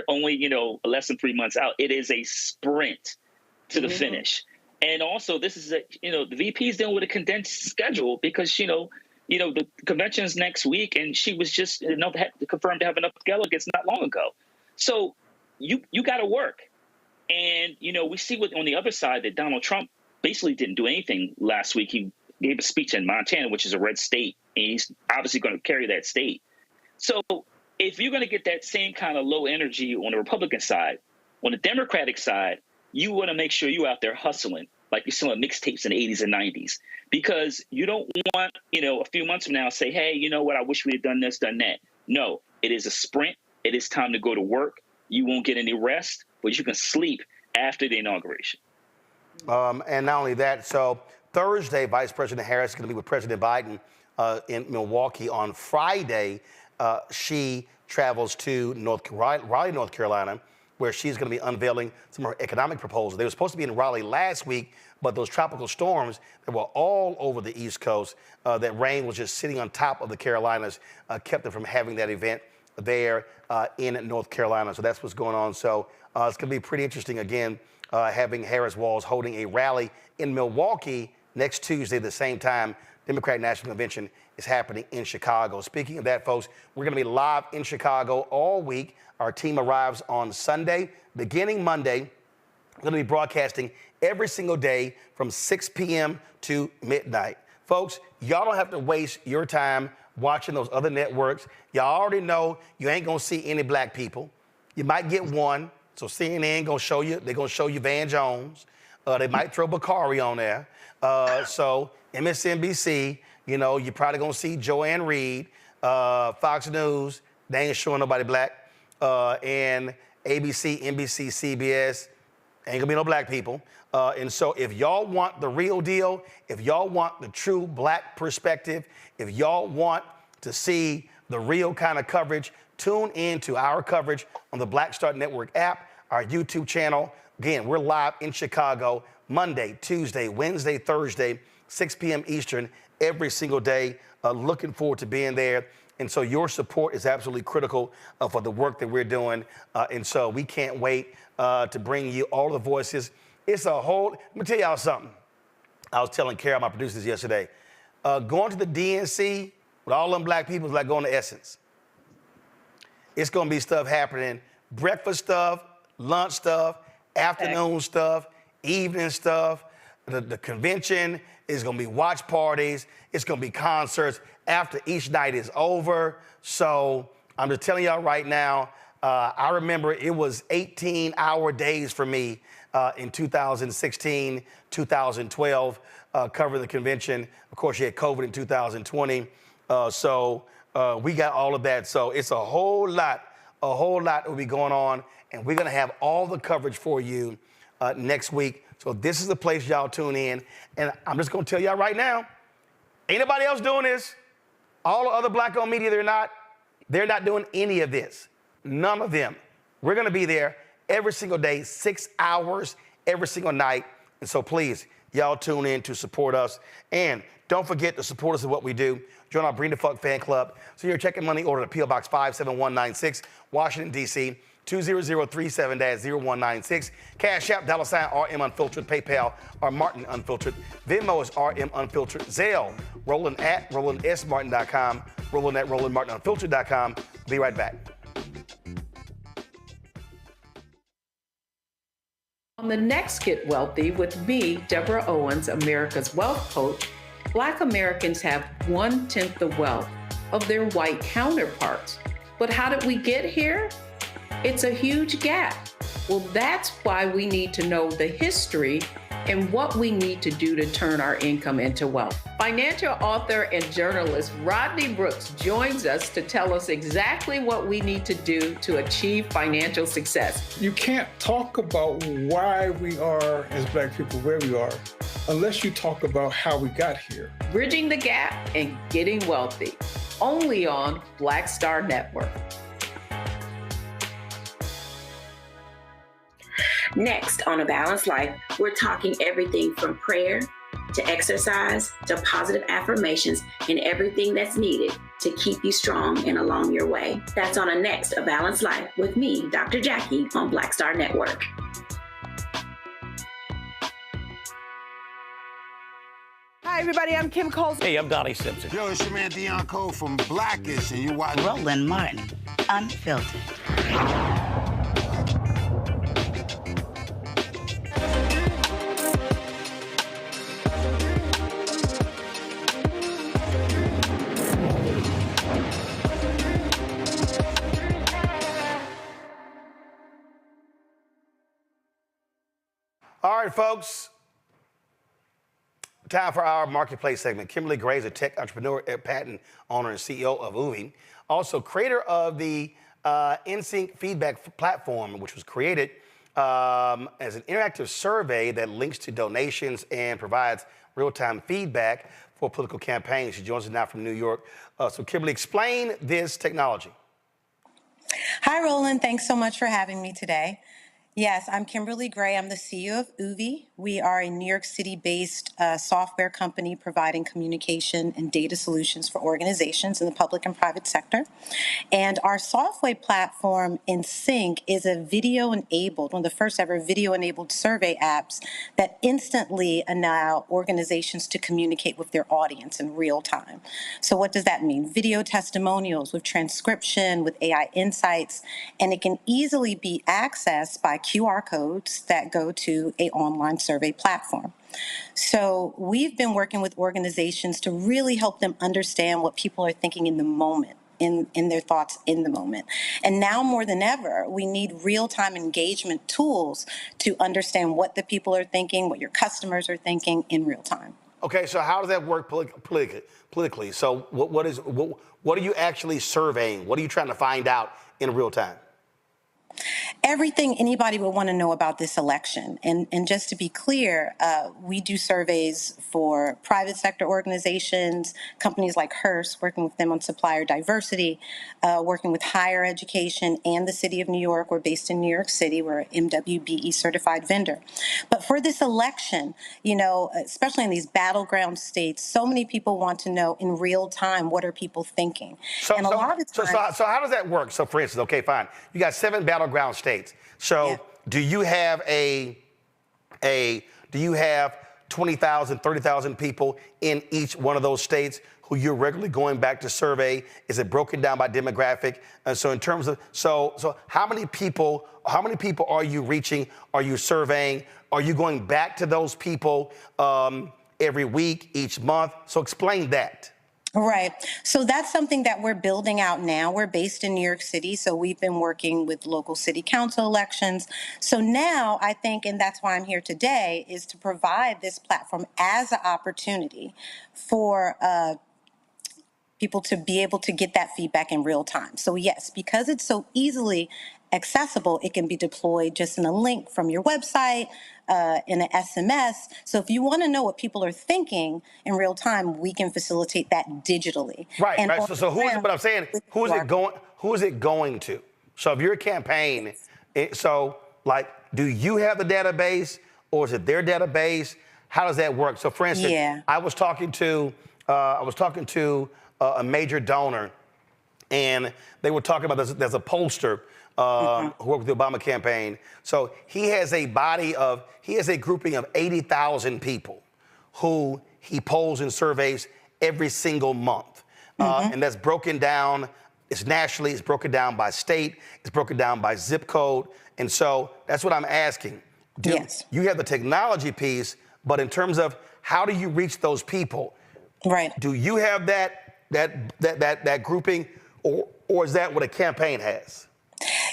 only, less than 3 months out. It is a sprint to the finish. And also this is the VP is dealing with a condensed schedule because, the convention's next week, and she was just confirmed to have enough delegates not long ago. So you got to work. And, we see on the other side that Donald Trump basically didn't do anything last week. He gave a speech in Montana, which is a red state, and he's obviously going to carry that state. So if you're going to get that same kind of low energy on the Republican side, on the Democratic side, you want to make sure you're out there hustling like you're selling mixtapes in the 80s and 90s, because you don't want, a few months from now say, hey, you know what, I wish we had done this, done that. No, it is a sprint. It is time to go to work. You won't get any rest, but you can sleep after the inauguration. And not only that, so Thursday, Vice President Harris is going to be with President Biden in Milwaukee. On Friday, she travels to Raleigh, North Carolina, where she's going to be unveiling some of her economic proposals. They were supposed to be in Raleigh last week, but those tropical storms that were all over the East Coast, that rain was just sitting on top of the Carolinas, kept them from having that event there in North Carolina. So that's what's going on. So it's going to be pretty interesting, again, having Harris-Walz holding a rally in Milwaukee next Tuesday at the same time Democratic National Convention is happening in Chicago. Speaking of that, folks, we're going to be live in Chicago all week. Our team arrives on Sunday. Beginning Monday, we're going to be broadcasting every single day from 6 p.m. to midnight. Folks, y'all don't have to waste your time watching those other networks. Y'all already know you ain't going to see any black people. You might get one. So CNN going to show you, they're going to show you Van Jones. They might throw Bakari on there. So MSNBC, you know, you're probably going to see Joanne Reed. Fox News, they ain't showing nobody black. And ABC, NBC, CBS, ain't going to be no black people. And so if y'all want the real deal, if y'all want the true black perspective, if y'all want to see the real kind of coverage, tune in to our coverage on the Black Star Network app, our YouTube channel. Again, we're live in Chicago Monday, Tuesday, Wednesday, Thursday, 6 p.m. Eastern, every single day. Looking forward to being there. And so your support is absolutely critical for the work that we're doing. And so we can't wait to bring you all the voices. It's a whole, let me tell y'all something. I was telling Carol, my producers, yesterday, going to the DNC with all them black people is like going to Essence. It's going to be stuff happening, breakfast stuff, lunch stuff, afternoon stuff, evening stuff. The convention is going to be watch parties. It's going to be concerts after each night is over. So I'm just telling y'all right now, I remember it was 18-hour days for me in 2016, 2012, covering the convention. Of course, you had COVID in 2020. So we got all of that. So it's a whole lot will be going on. And we're going to have all the coverage for you next week. So this is the place y'all tune in. And I'm just going to tell y'all right now, ain't nobody else doing this. All the other black-owned media, they're not doing any of this. None of them. We're going to be there every single day, 6 hours every single night. And so please, y'all tune in to support us. And don't forget to support us in what we do. Join our Bring the Fuck fan club. So you're checking money order to P.O. Box 57196, Washington, D.C., 20037-0196. Cash App, $RM Unfiltered. PayPal, R Martin Unfiltered. Venmo is RM Unfiltered. Zelle, Roland at RolandSMartin.com. Roland at RolandMartinUnfiltered.com. Be right back. On the next Get Wealthy with me, Deborah Owens, America's Wealth Coach, Black Americans have 1/10 the wealth of their white counterparts. But how did we get here? It's a huge gap. Well, that's why we need to know the history and what we need to do to turn our income into wealth. Financial author and journalist Rodney Brooks joins us to tell us exactly what we need to do to achieve financial success. You can't talk about why we are, as black people, where we are, unless you talk about how we got here. Bridging the Gap and Getting Wealthy, only on Black Star Network. Next on A Balanced Life, we're talking everything from prayer to exercise to positive affirmations and everything that's needed to keep you strong and along your way. That's on a next A Balanced Life with me, Dr. Jackie, on Black Star Network. Hi, everybody. I'm Kim Coles. Hey, I'm Donnie Simpson. Yo, it's your man Dion Cole from Blackish, and you watch Roland Martin, Unfiltered. All right, folks. Time for our marketplace segment. Kimberly Gray is a tech entrepreneur, patent owner, and CEO of Uvi. Also, creator of the NSYNC feedback platform, which was created as an interactive survey that links to donations and provides real-time feedback for political campaigns. She joins us now from New York. So Kimberly, explain this technology. Hi, Roland. Thanks so much for having me today. Yes, I'm Kimberly Gray. I'm the CEO of UVI. We are a New York City-based software company providing communication and data solutions for organizations in the public and private sector. And our software platform, InSync, is a video-enabled, one of the first ever video-enabled survey apps that instantly allow organizations to communicate with their audience in real time. So what does that mean? Video testimonials with transcription, with AI insights, and it can easily be accessed by QR codes that go to an online survey platform. So we've been working with organizations to really help them understand what people are thinking in the moment, in their thoughts in the moment. And now more than ever, we need real-time engagement tools to understand what the people are thinking, what your customers are thinking in real time. Okay, so how does that work politically? So what are you actually surveying? What are you trying to find out in real time? Everything anybody would want to know about this election. And just to be clear, we do surveys for private sector organizations, companies like Hearst, working with them on supplier diversity, working with higher education and the city of New York. We're based in New York City. We're an MWBE certified vendor. But for this election, you know, especially in these battleground states, so many people want to know in real time, what are people thinking? So how does that work? So for instance, okay, fine. You got 7 battleground states. So do you have do you have 20,000, 30,000 people in each one of those states who you're regularly going back to survey? Is it broken down by demographic? And so in terms of, so how many people are you reaching? Are you surveying? Are you going back to those people every week, each month? So explain that. Right. So that's something that we're building out now. We're based in New York City, so we've been working with local city council elections. So now I think, and that's why I'm here today, is to provide this platform as an opportunity for people to be able to get that feedback in real time. So yes, because it's so easily accessible, it can be deployed just in a link from your website, in an SMS. So if you want to know what people are thinking in real time, we can facilitate that digitally. Right, and right. So who is it, but I'm saying, who is it going to? So if you're a campaign, so like, do you have the database or is it their database? How does that work? So for instance, I was talking to a major donor, and they were talking about there's a pollster who worked with the Obama campaign. So he has a grouping of 80,000 people who he polls and surveys every single month. And that's broken down, it's nationally, it's broken down by state, it's broken down by zip code. And so that's what I'm asking. You have the technology piece, but in terms of how do you reach those people? Right. Do you have that grouping, or is that what a campaign has?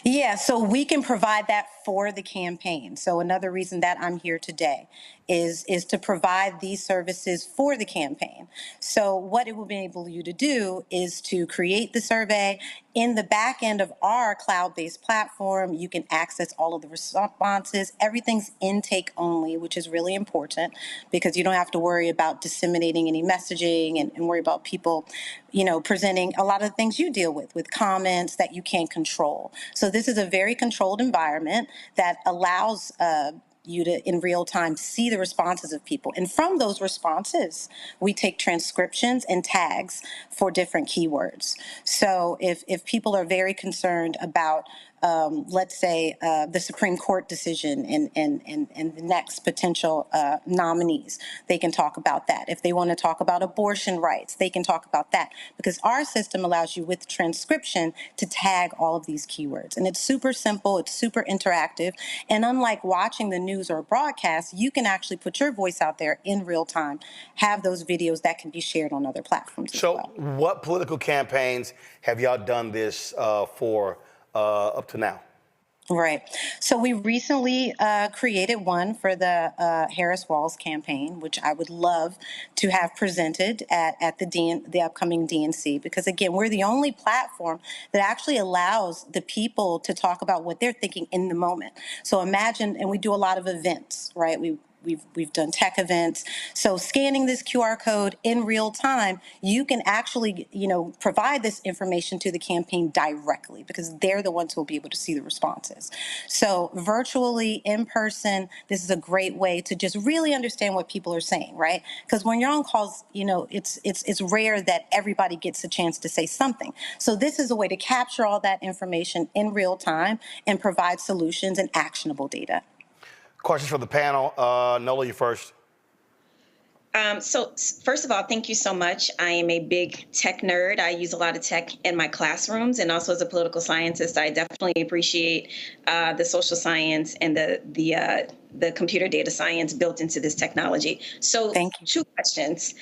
Yeah, so we can provide that for the campaign. So another reason that I'm here today is to provide these services for the campaign. So what it will enable you to do is to create the survey. In the back end of our cloud-based platform, you can access all of the responses. Everything's intake only, which is really important because you don't have to worry about disseminating any messaging and worry about people, you know, presenting a lot of the things you deal with comments that you can't control. So this is a very controlled environment that allows you to, in real time, see the responses of people. And from those responses, we take transcriptions and tags for different keywords. So if people are very concerned about, let's say, the Supreme Court decision and the next potential nominees, they can talk about that. If they want to talk about abortion rights, they can talk about that. Because our system allows you with transcription to tag all of these keywords. And it's super simple, it's super interactive. And unlike watching the news or a broadcast, you can actually put your voice out there in real time, have those videos that can be shared on other platforms as well. So what political campaigns have y'all done this for up to now? Right. So we recently created one for the Harris-Walz campaign, which I would love to have presented at the upcoming DNC, because again, we're the only platform that actually allows the people to talk about what they're thinking in the moment. So imagine, and we do a lot of events, right? We've done tech events. So scanning this QR code in real time, you can actually, provide this information to the campaign directly, because they're the ones who will be able to see the responses. So virtually, in person, this is a great way to just really understand what people are saying, right? Because when you're on calls, it's rare that everybody gets a chance to say something. So this is a way to capture all that information in real time and provide solutions and actionable data. Questions from the panel. Nola, you first. So first of all, thank you so much. I am a big tech nerd. I use a lot of tech in my classrooms, and also as a political scientist, I definitely appreciate the social science and the computer data science built into this technology. So two questions.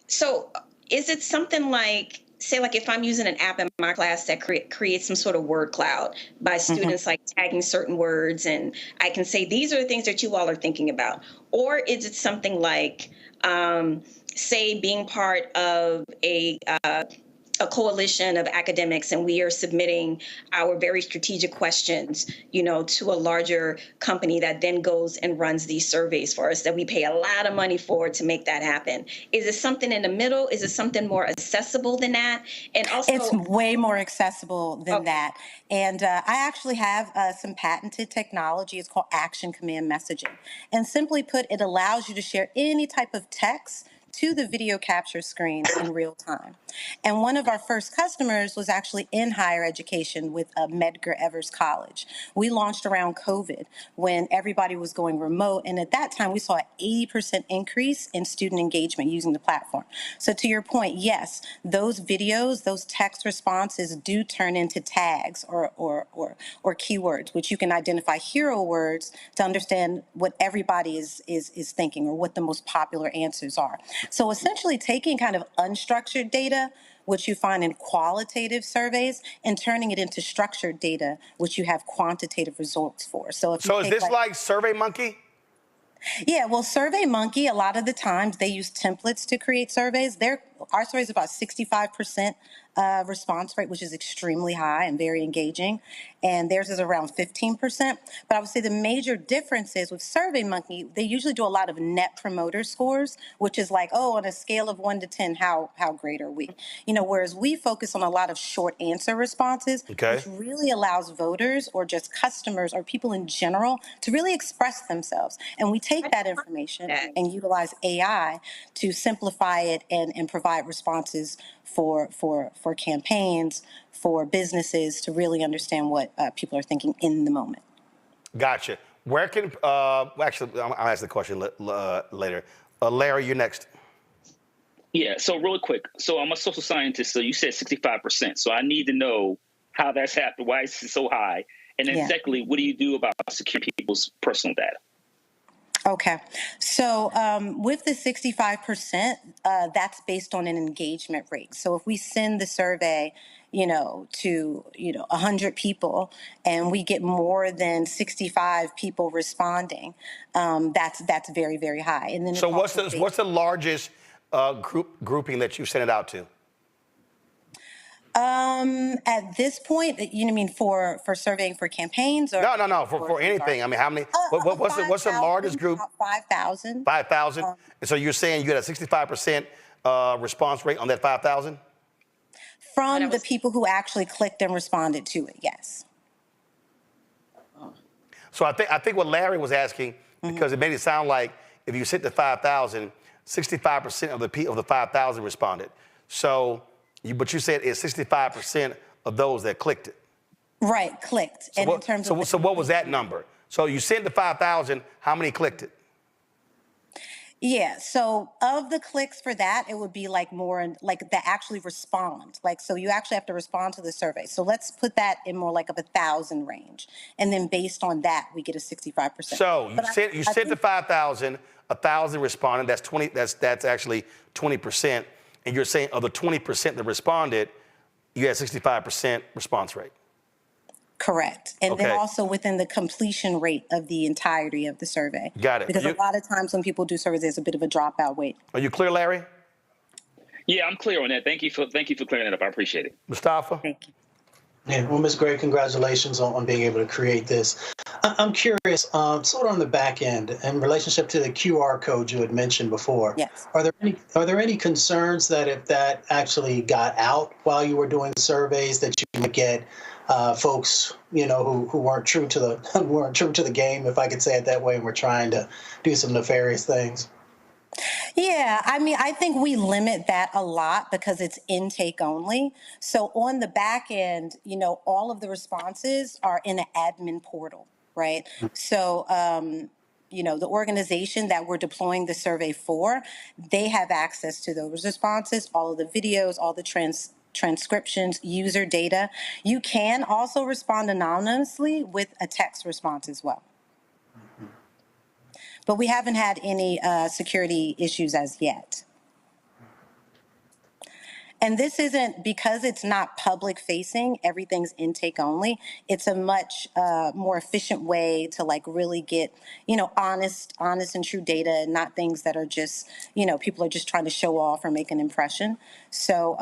So is it something like, say, like if I'm using an app in my class that creates some sort of word cloud by students like tagging certain words, and I can say, these are the things that you all are thinking about? Or is it something like, say, being part of a coalition of academics, and we are submitting our very strategic questions, to a larger company that then goes and runs these surveys for us that we pay a lot of money for to make that happen? Is it something in the middle? Is it something more accessible than that? And also, it's way more accessible than that. And I actually have some patented technology. It's called action command messaging. And simply put, it allows you to share any type of text to the video capture screen in real time. And one of our first customers was actually in higher education with Medgar Evers College. We launched around COVID when everybody was going remote. And at that time, we saw an 80% increase in student engagement using the platform. So to your point, yes, those videos, those text responses do turn into tags or keywords, which you can identify hero words to understand what everybody is thinking or what the most popular answers are. So essentially taking kind of unstructured data, which you find in qualitative surveys, and turning it into structured data, which you have quantitative results for. So if is this like SurveyMonkey? Yeah, well, SurveyMonkey, a lot of the times they use templates to create surveys. Our survey is about 65% response rate, which is extremely high and very engaging. And theirs is around 15%. But I would say the major difference is with SurveyMonkey, they usually do a lot of net promoter scores, which is like, on a scale of 1 to 10, how great are we? Whereas we focus on a lot of short answer responses, which really allows voters or just customers or people in general to really express themselves. And we take that information and utilize AI to simplify it and provide responses for campaigns, for businesses to really understand what people are thinking in the moment. Gotcha. Where can, actually, I'll ask the question later. Larry, you're next. Yeah, so really quick. So I'm a social scientist, so you said 65%. So I need to know how that's happened, why is it so high? And then secondly, what do you do about securing people's personal data? Okay, so with the 65%, that's based on an engagement rate. So if we send the survey, to 100 people, and we get more than 65 people responding, that's very, very high. And then so what's the largest grouping that you sent it out to? At this point, you mean for surveying for campaigns or? No, for anything. I mean, how many, what's the largest group? 5,000. 5,000? And so you're saying you had a 65% response rate on that 5,000? From the people who actually clicked and responded to it, yes. So I think what Larry was asking, because it made it sound like if you sent the 5,000, 65% of the 5,000 responded. So, but you said it's 65% of those that clicked it. Right, clicked. So and what, in terms so what was that number? So you sent the 5,000, how many clicked it? Yeah, so of the clicks for that, it would be like more like that actually respond. Like, so you actually have to respond to the survey. So let's put that in more like of 1,000 range. And then based on that, we get a 65%. So you sent the 5,000, 1,000 responded, that's 20, that's actually 20%. And you're saying of the 20% that responded, you had 65% response rate. Correct. And then Okay. also within the completion rate of the entirety of the survey. Got it. Because a lot of times when people do surveys, there's a bit of a dropout rate. Are you clear, Larry? Yeah, I'm clear on that. Thank you for clearing that up. I appreciate it. Mustafa? Thank you. Yeah, well, Ms. Gray, congratulations on being able to create this. I'm curious, sort of on the back end, in relationship to the QR code you had mentioned before. Yes. Are there any concerns that if that actually got out while you were doing surveys, that you would get folks, who weren't true to the game, if I could say it that way, and were trying to do some nefarious things? Yeah, I mean, I think we limit that a lot because it's intake only. So on the back end, all of the responses are in an admin portal, right? So, the organization that we're deploying the survey for, they have access to those responses, all of the videos, all the transcriptions, user data. You can also respond anonymously with a text response as well. But we haven't had any security issues as yet. And this isn't, because it's not public facing, everything's intake only. It's a much more efficient way to really get, honest and true data, and not things that are just, people are just trying to show off or make an impression. So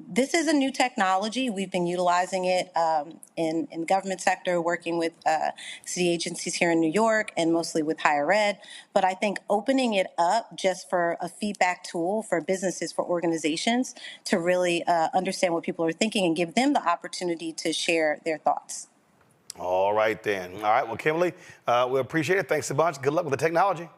this is a new technology. We've been utilizing it in the government sector, working with city agencies here in New York and mostly with higher ed. But I think opening it up just for a feedback tool for businesses, for organizations, to really understand what people are thinking and give them the opportunity to share their thoughts. All right, then. All right, well, Kimberly, we appreciate it. Thanks a bunch. Good luck with the technology.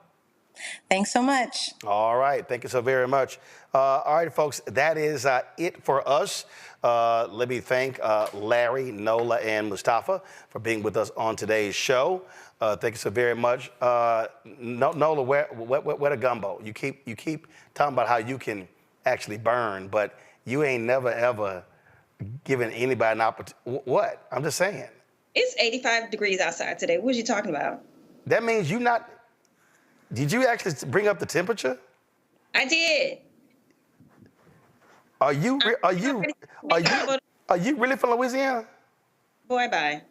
Thanks so much. All right, thank you so very much. All right, folks, that is it for us. Let me thank Larry, Nola, and Mustafa for being with us on today's show. Thank you so very much. Nola, where the gumbo? You keep talking about how you can actually burn, but you ain't never, ever given anybody an opportunity. What? I'm just saying. It's 85 degrees outside today. What are you talking about? That means did you actually bring up the temperature? I did. Are you really from Louisiana? Boy, bye.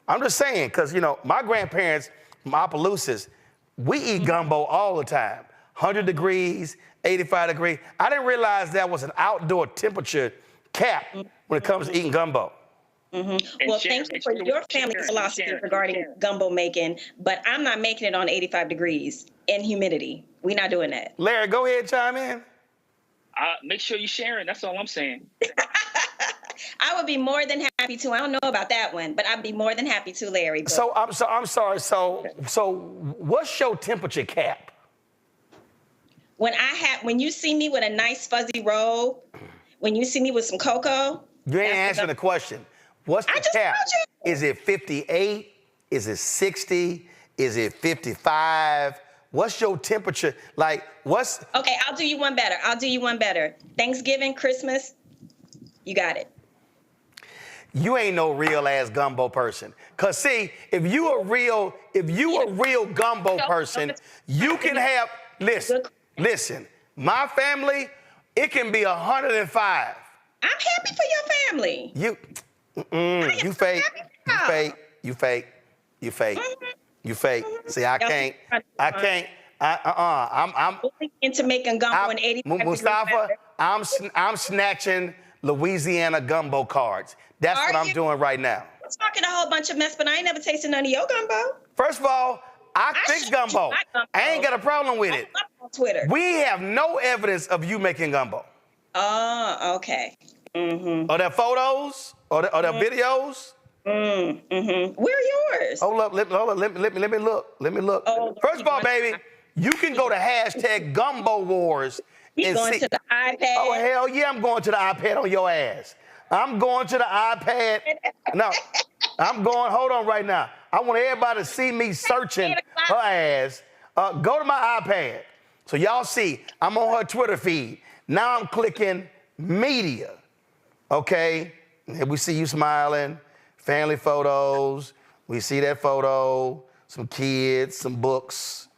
I'm just saying, because, my grandparents, my Opelousas, we eat gumbo all the time. 100 degrees, 85 degrees. I didn't realize that was an outdoor temperature cap when it comes to eating gumbo. Mm-hmm. Well, thank you for your family philosophy regarding gumbo making, but I'm not making it on 85 degrees and humidity. We're not doing that. Larry, go ahead, chime in. Make sure you're sharing. That's all I'm saying. I would be more than happy to. I don't know about that one, but I'd be more than happy to, Larry. But. So I'm sorry. So what's your temperature cap? When you see me with a nice fuzzy robe, when you see me with some cocoa. You ain't answering the question. What's the cap? Is it 58? Is it 60? Is it 55? What's your temperature? Okay, I'll do you one better. Thanksgiving, Christmas, you got it. You ain't no real ass gumbo person. Cause see, if you a real gumbo person, you can have, listen, my family, it can be 105. I'm happy for your family. You fake. See, I can't. I'm into making gumbo in 85 Mustafa, I'm snatching Louisiana gumbo cards. That's what I'm doing right now. I'm talking a whole bunch of mess, but I ain't never tasted none of your gumbo. First of all, I fix gumbo. I ain't got a problem with it. On Twitter. We have no evidence of you making gumbo. Oh, okay. Mm-hmm. Are there photos? Are there videos? Mm-hmm. Where are yours? Hold up, let me look. Oh, first of all, baby, you can go to hashtag Gumbo Wars. You going to the iPad? Oh, hell yeah, I'm going to the iPad on your ass. I'm going to the iPad. No, hold on right now. I want everybody to see me searching her ass. Go to my iPad. So y'all see, I'm on her Twitter feed. Now I'm clicking media. Okay? And we see you smiling, family photos. We see that photo, some kids, some books.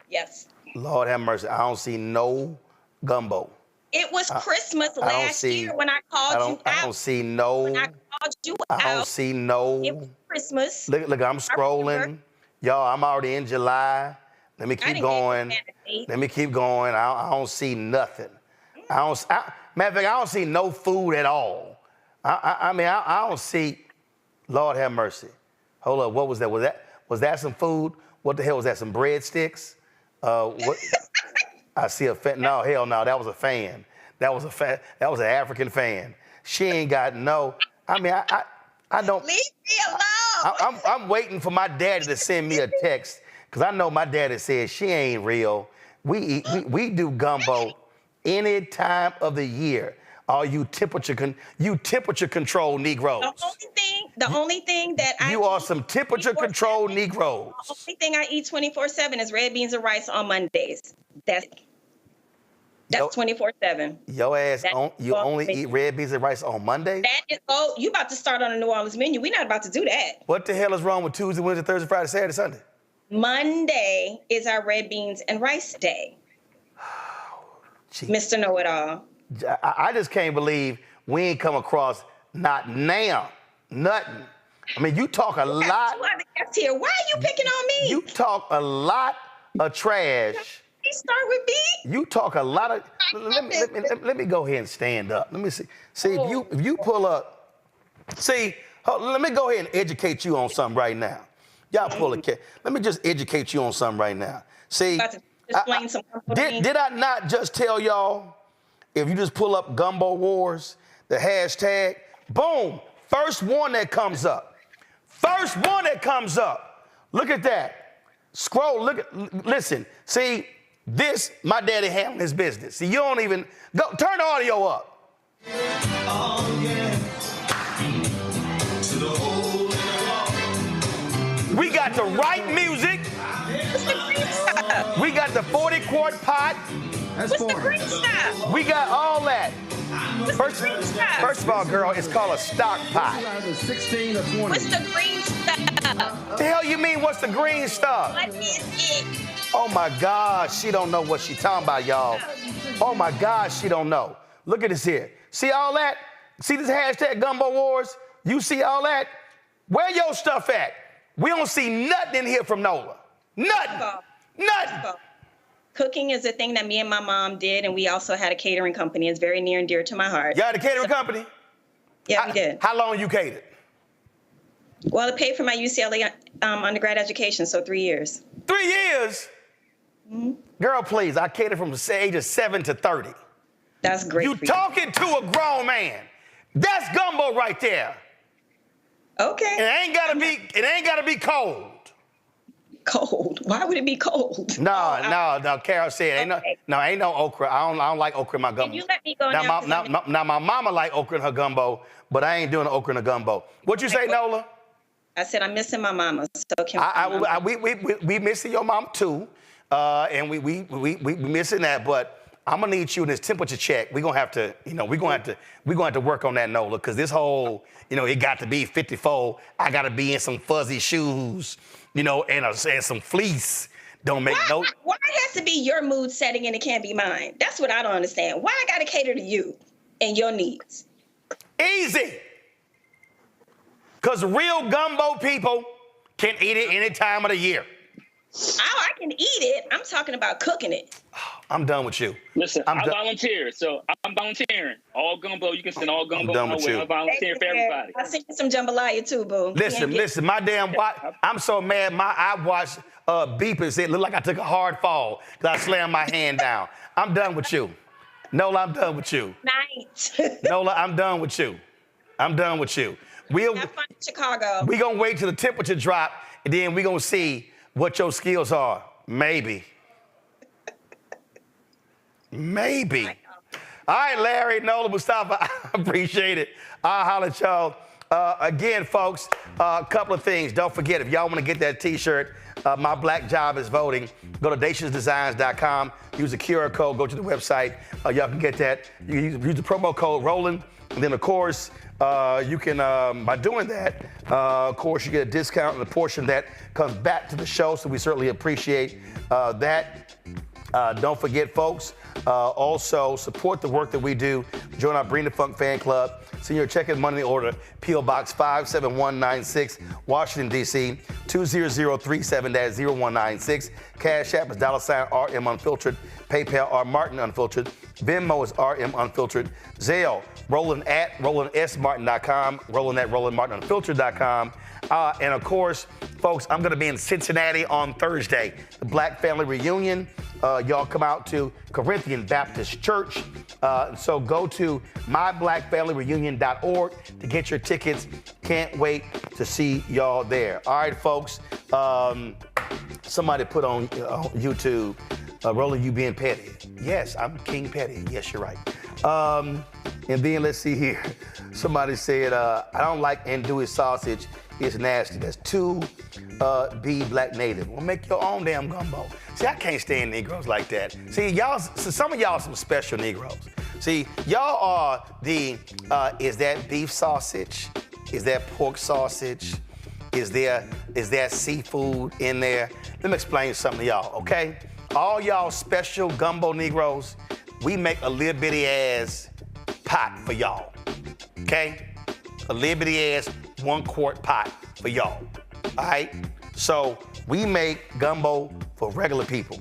Yes. Lord have mercy. I don't see no gumbo. It was Christmas last year when I called you out. I don't see no. When I called you out. I don't see no. It was Christmas. Look, I'm scrolling. Y'all, I'm already in July. Let me keep going. Let me keep going. I don't see nothing. Matter of fact, I don't see no food at all. I mean, I don't see. Lord have mercy. Hold up. What was that? Was that some food? What the hell was that? Some breadsticks? What? I see a fan. No, hell no. That was a fan. That was an African fan. She ain't got no. I mean, I don't. Leave me alone. I'm waiting for my daddy to send me a text because I know my daddy says she ain't real. We do gumbo any time of the year. All you temperature control Negroes. The only thing that I you are some temperature control Negroes. The only thing I eat 24/7 is red beans and rice on Mondays. That's 24/7. Your ass you only eat red beans and rice on Mondays? That is you about to start on a New Orleans menu. We're not about to do that. What the hell is wrong with Tuesday, Wednesday, Thursday, Friday, Saturday, Sunday? Monday is our red beans and rice day. Mr. Know-It-All. I just can't believe we ain't come across not now, nothing. I mean, you talk a lot. Here. Why are you picking on me? You talk a lot of trash. You start with B. You talk a lot of. Let me go ahead and stand up. Let me see. See if you pull up. See, let me go ahead and educate you on something right now. Y'all pull a cat. Let me just educate you on something right now. See, did I not just tell y'all? If you just pull up Gumbo Wars, the hashtag, boom, first one that comes up. First one that comes up. Look at that. Scroll, listen. See, this, my daddy handling his business. See, you don't even, turn the audio up. Oh, yeah. We got the right music. We got the 40-quart pot. What's the green stuff? We got all that. First of all, girl, it's called a stock pot. What's the green stuff? The hell you mean, what's the green stuff? What is it? Oh my God, she don't know what she talking about, y'all. Oh my God, she don't know. Look at this here. See all that? See this hashtag Gumbo Wars? You see all that? Where your stuff at? We don't see nothing in here from Nola. Nothing. Nothing. Cooking is a thing that me and my mom did, and we also had a catering company. It's very near and dear to my heart. You had a catering company? Yeah, we did. How long you catered? Well, it paid for my UCLA undergrad education, so 3 years. 3 years? Mm-hmm. Girl, please, I catered from the age of 7 to 30. That's great. You talking to a grown man. That's gumbo right there. Okay. It ain't gotta be cold. Cold? Why would it be cold? No. Carol said ain't no okra. I don't like okra in my gumbo. Can you let me go now? My mama like okra in her gumbo, but I ain't doing okra in the gumbo. What you say, Nola? I said I'm missing my mama. So can we missing your mom too, and we missing that. But I'm gonna need you in this temperature check. We're gonna have to work on that, Nola, because this whole it got to be 54. I gotta be in some fuzzy shoes. And some fleece. Don't make no. Why it has to be your mood setting and it can't be mine? That's what I don't understand. Why I gotta cater to you and your needs? Easy. Because real gumbo people can eat it any time of the year. I can eat it. I'm talking about cooking it. I'm done with you. Listen, I volunteer, so I'm volunteering. All gumbo, you can send all gumbo. I'm done with you. I'm volunteering for everybody. I'll send you some jambalaya too, boo. Listen, my damn I'm so mad. I watched beepers. It looked like I took a hard fall because I slammed my hand down. I'm done with you. Nola, I'm done with you. Night. Nola, I'm done with you. I'm done with you. Have fun in Chicago. We're going to wait till the temperature drop, and then we're going to see what your skills are. Maybe. Maybe. All right, Larry, Nola, Mustafa, I appreciate it. I'll holler at y'all. Again, folks, a couple of things. Don't forget, if y'all want to get that T-shirt, My Black Job is Voting, go to dationsdesigns.com, use the QR code, go to the website. Y'all can get that. You use the promo code Roland, and then, of course, you can, by doing that, of course, you get a discount, and a portion that comes back to the show, so we certainly appreciate that. Don't forget, folks, also support the work that we do. Join our Bring the Funk fan club. Send your check and money order, P.O. Box 57196, Washington, D.C., 20037-0196. Cash App is $RM Unfiltered. PayPal, R Martin Unfiltered. Venmo is RM Unfiltered. Zelle, Roland at RolandSMartin.com, Roland at RolandMartinUnfiltered.com. And of course, folks, I'm going to be in Cincinnati on Thursday, the Black Family Reunion. Y'all come out to Corinthian Baptist Church. So go to myblackfamilyreunion.org to get your tickets. Can't wait to see y'all there. All right, folks. Somebody put on YouTube, Roland, you being petty. Yes, I'm King Petty. Yes, you're right. And then let's see here. Somebody said, I don't like andouille sausage. It's nasty. That's 2B Black Native. Well, make your own damn gumbo. See, I can't stand Negroes like that. See, y'all, some of y'all are some special Negroes. See, y'all are the, is that beef sausage? Is that pork sausage? Is there seafood in there? Let me explain something to y'all, okay? All y'all special gumbo Negroes, we make a little bitty ass pot for y'all, okay? A little bitty ass 1 quart pot for y'all, all right? So we make gumbo for regular people.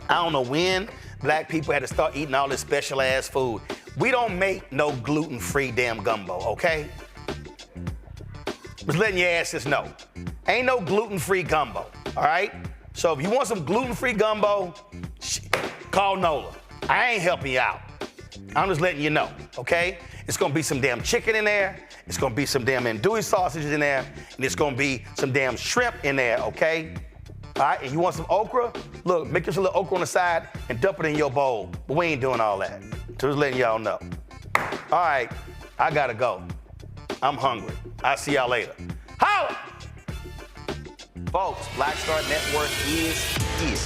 I don't know when black people had to start eating all this special ass food. We don't make no gluten-free damn gumbo, okay? Just letting your asses know. Ain't no gluten-free gumbo, all right? So if you want some gluten-free gumbo, call Nola. I ain't helping you out. I'm just letting you know, okay? It's gonna be some damn chicken in there. It's gonna be some damn andouille sausages in there. And it's gonna be some damn shrimp in there, okay? All right, and you want some okra? Look, make this a little okra on the side and dump it in your bowl. But we ain't doing all that. So just letting y'all know. All right, I gotta go. I'm hungry. I'll see y'all later. Holla! Folks, Black Star Network is here.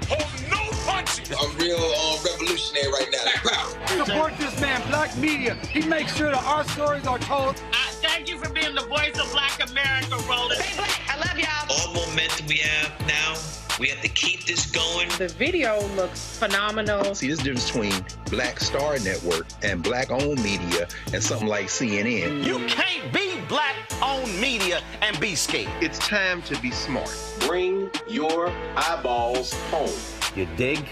Hold no punches! I'm real revolutionary right now. Black power. Support this man, Black Media. He makes sure that our stories are told. Thank you for being the voice of Black America, Roland. Stay black. I love y'all. All momentum we have now, we have to keep this going. The video looks phenomenal. See, there's a difference between Black Star Network and Black-owned media and something like CNN. You can't be Black-owned media and be scared. It's time to be smart. Bring your eyeballs home. You dig?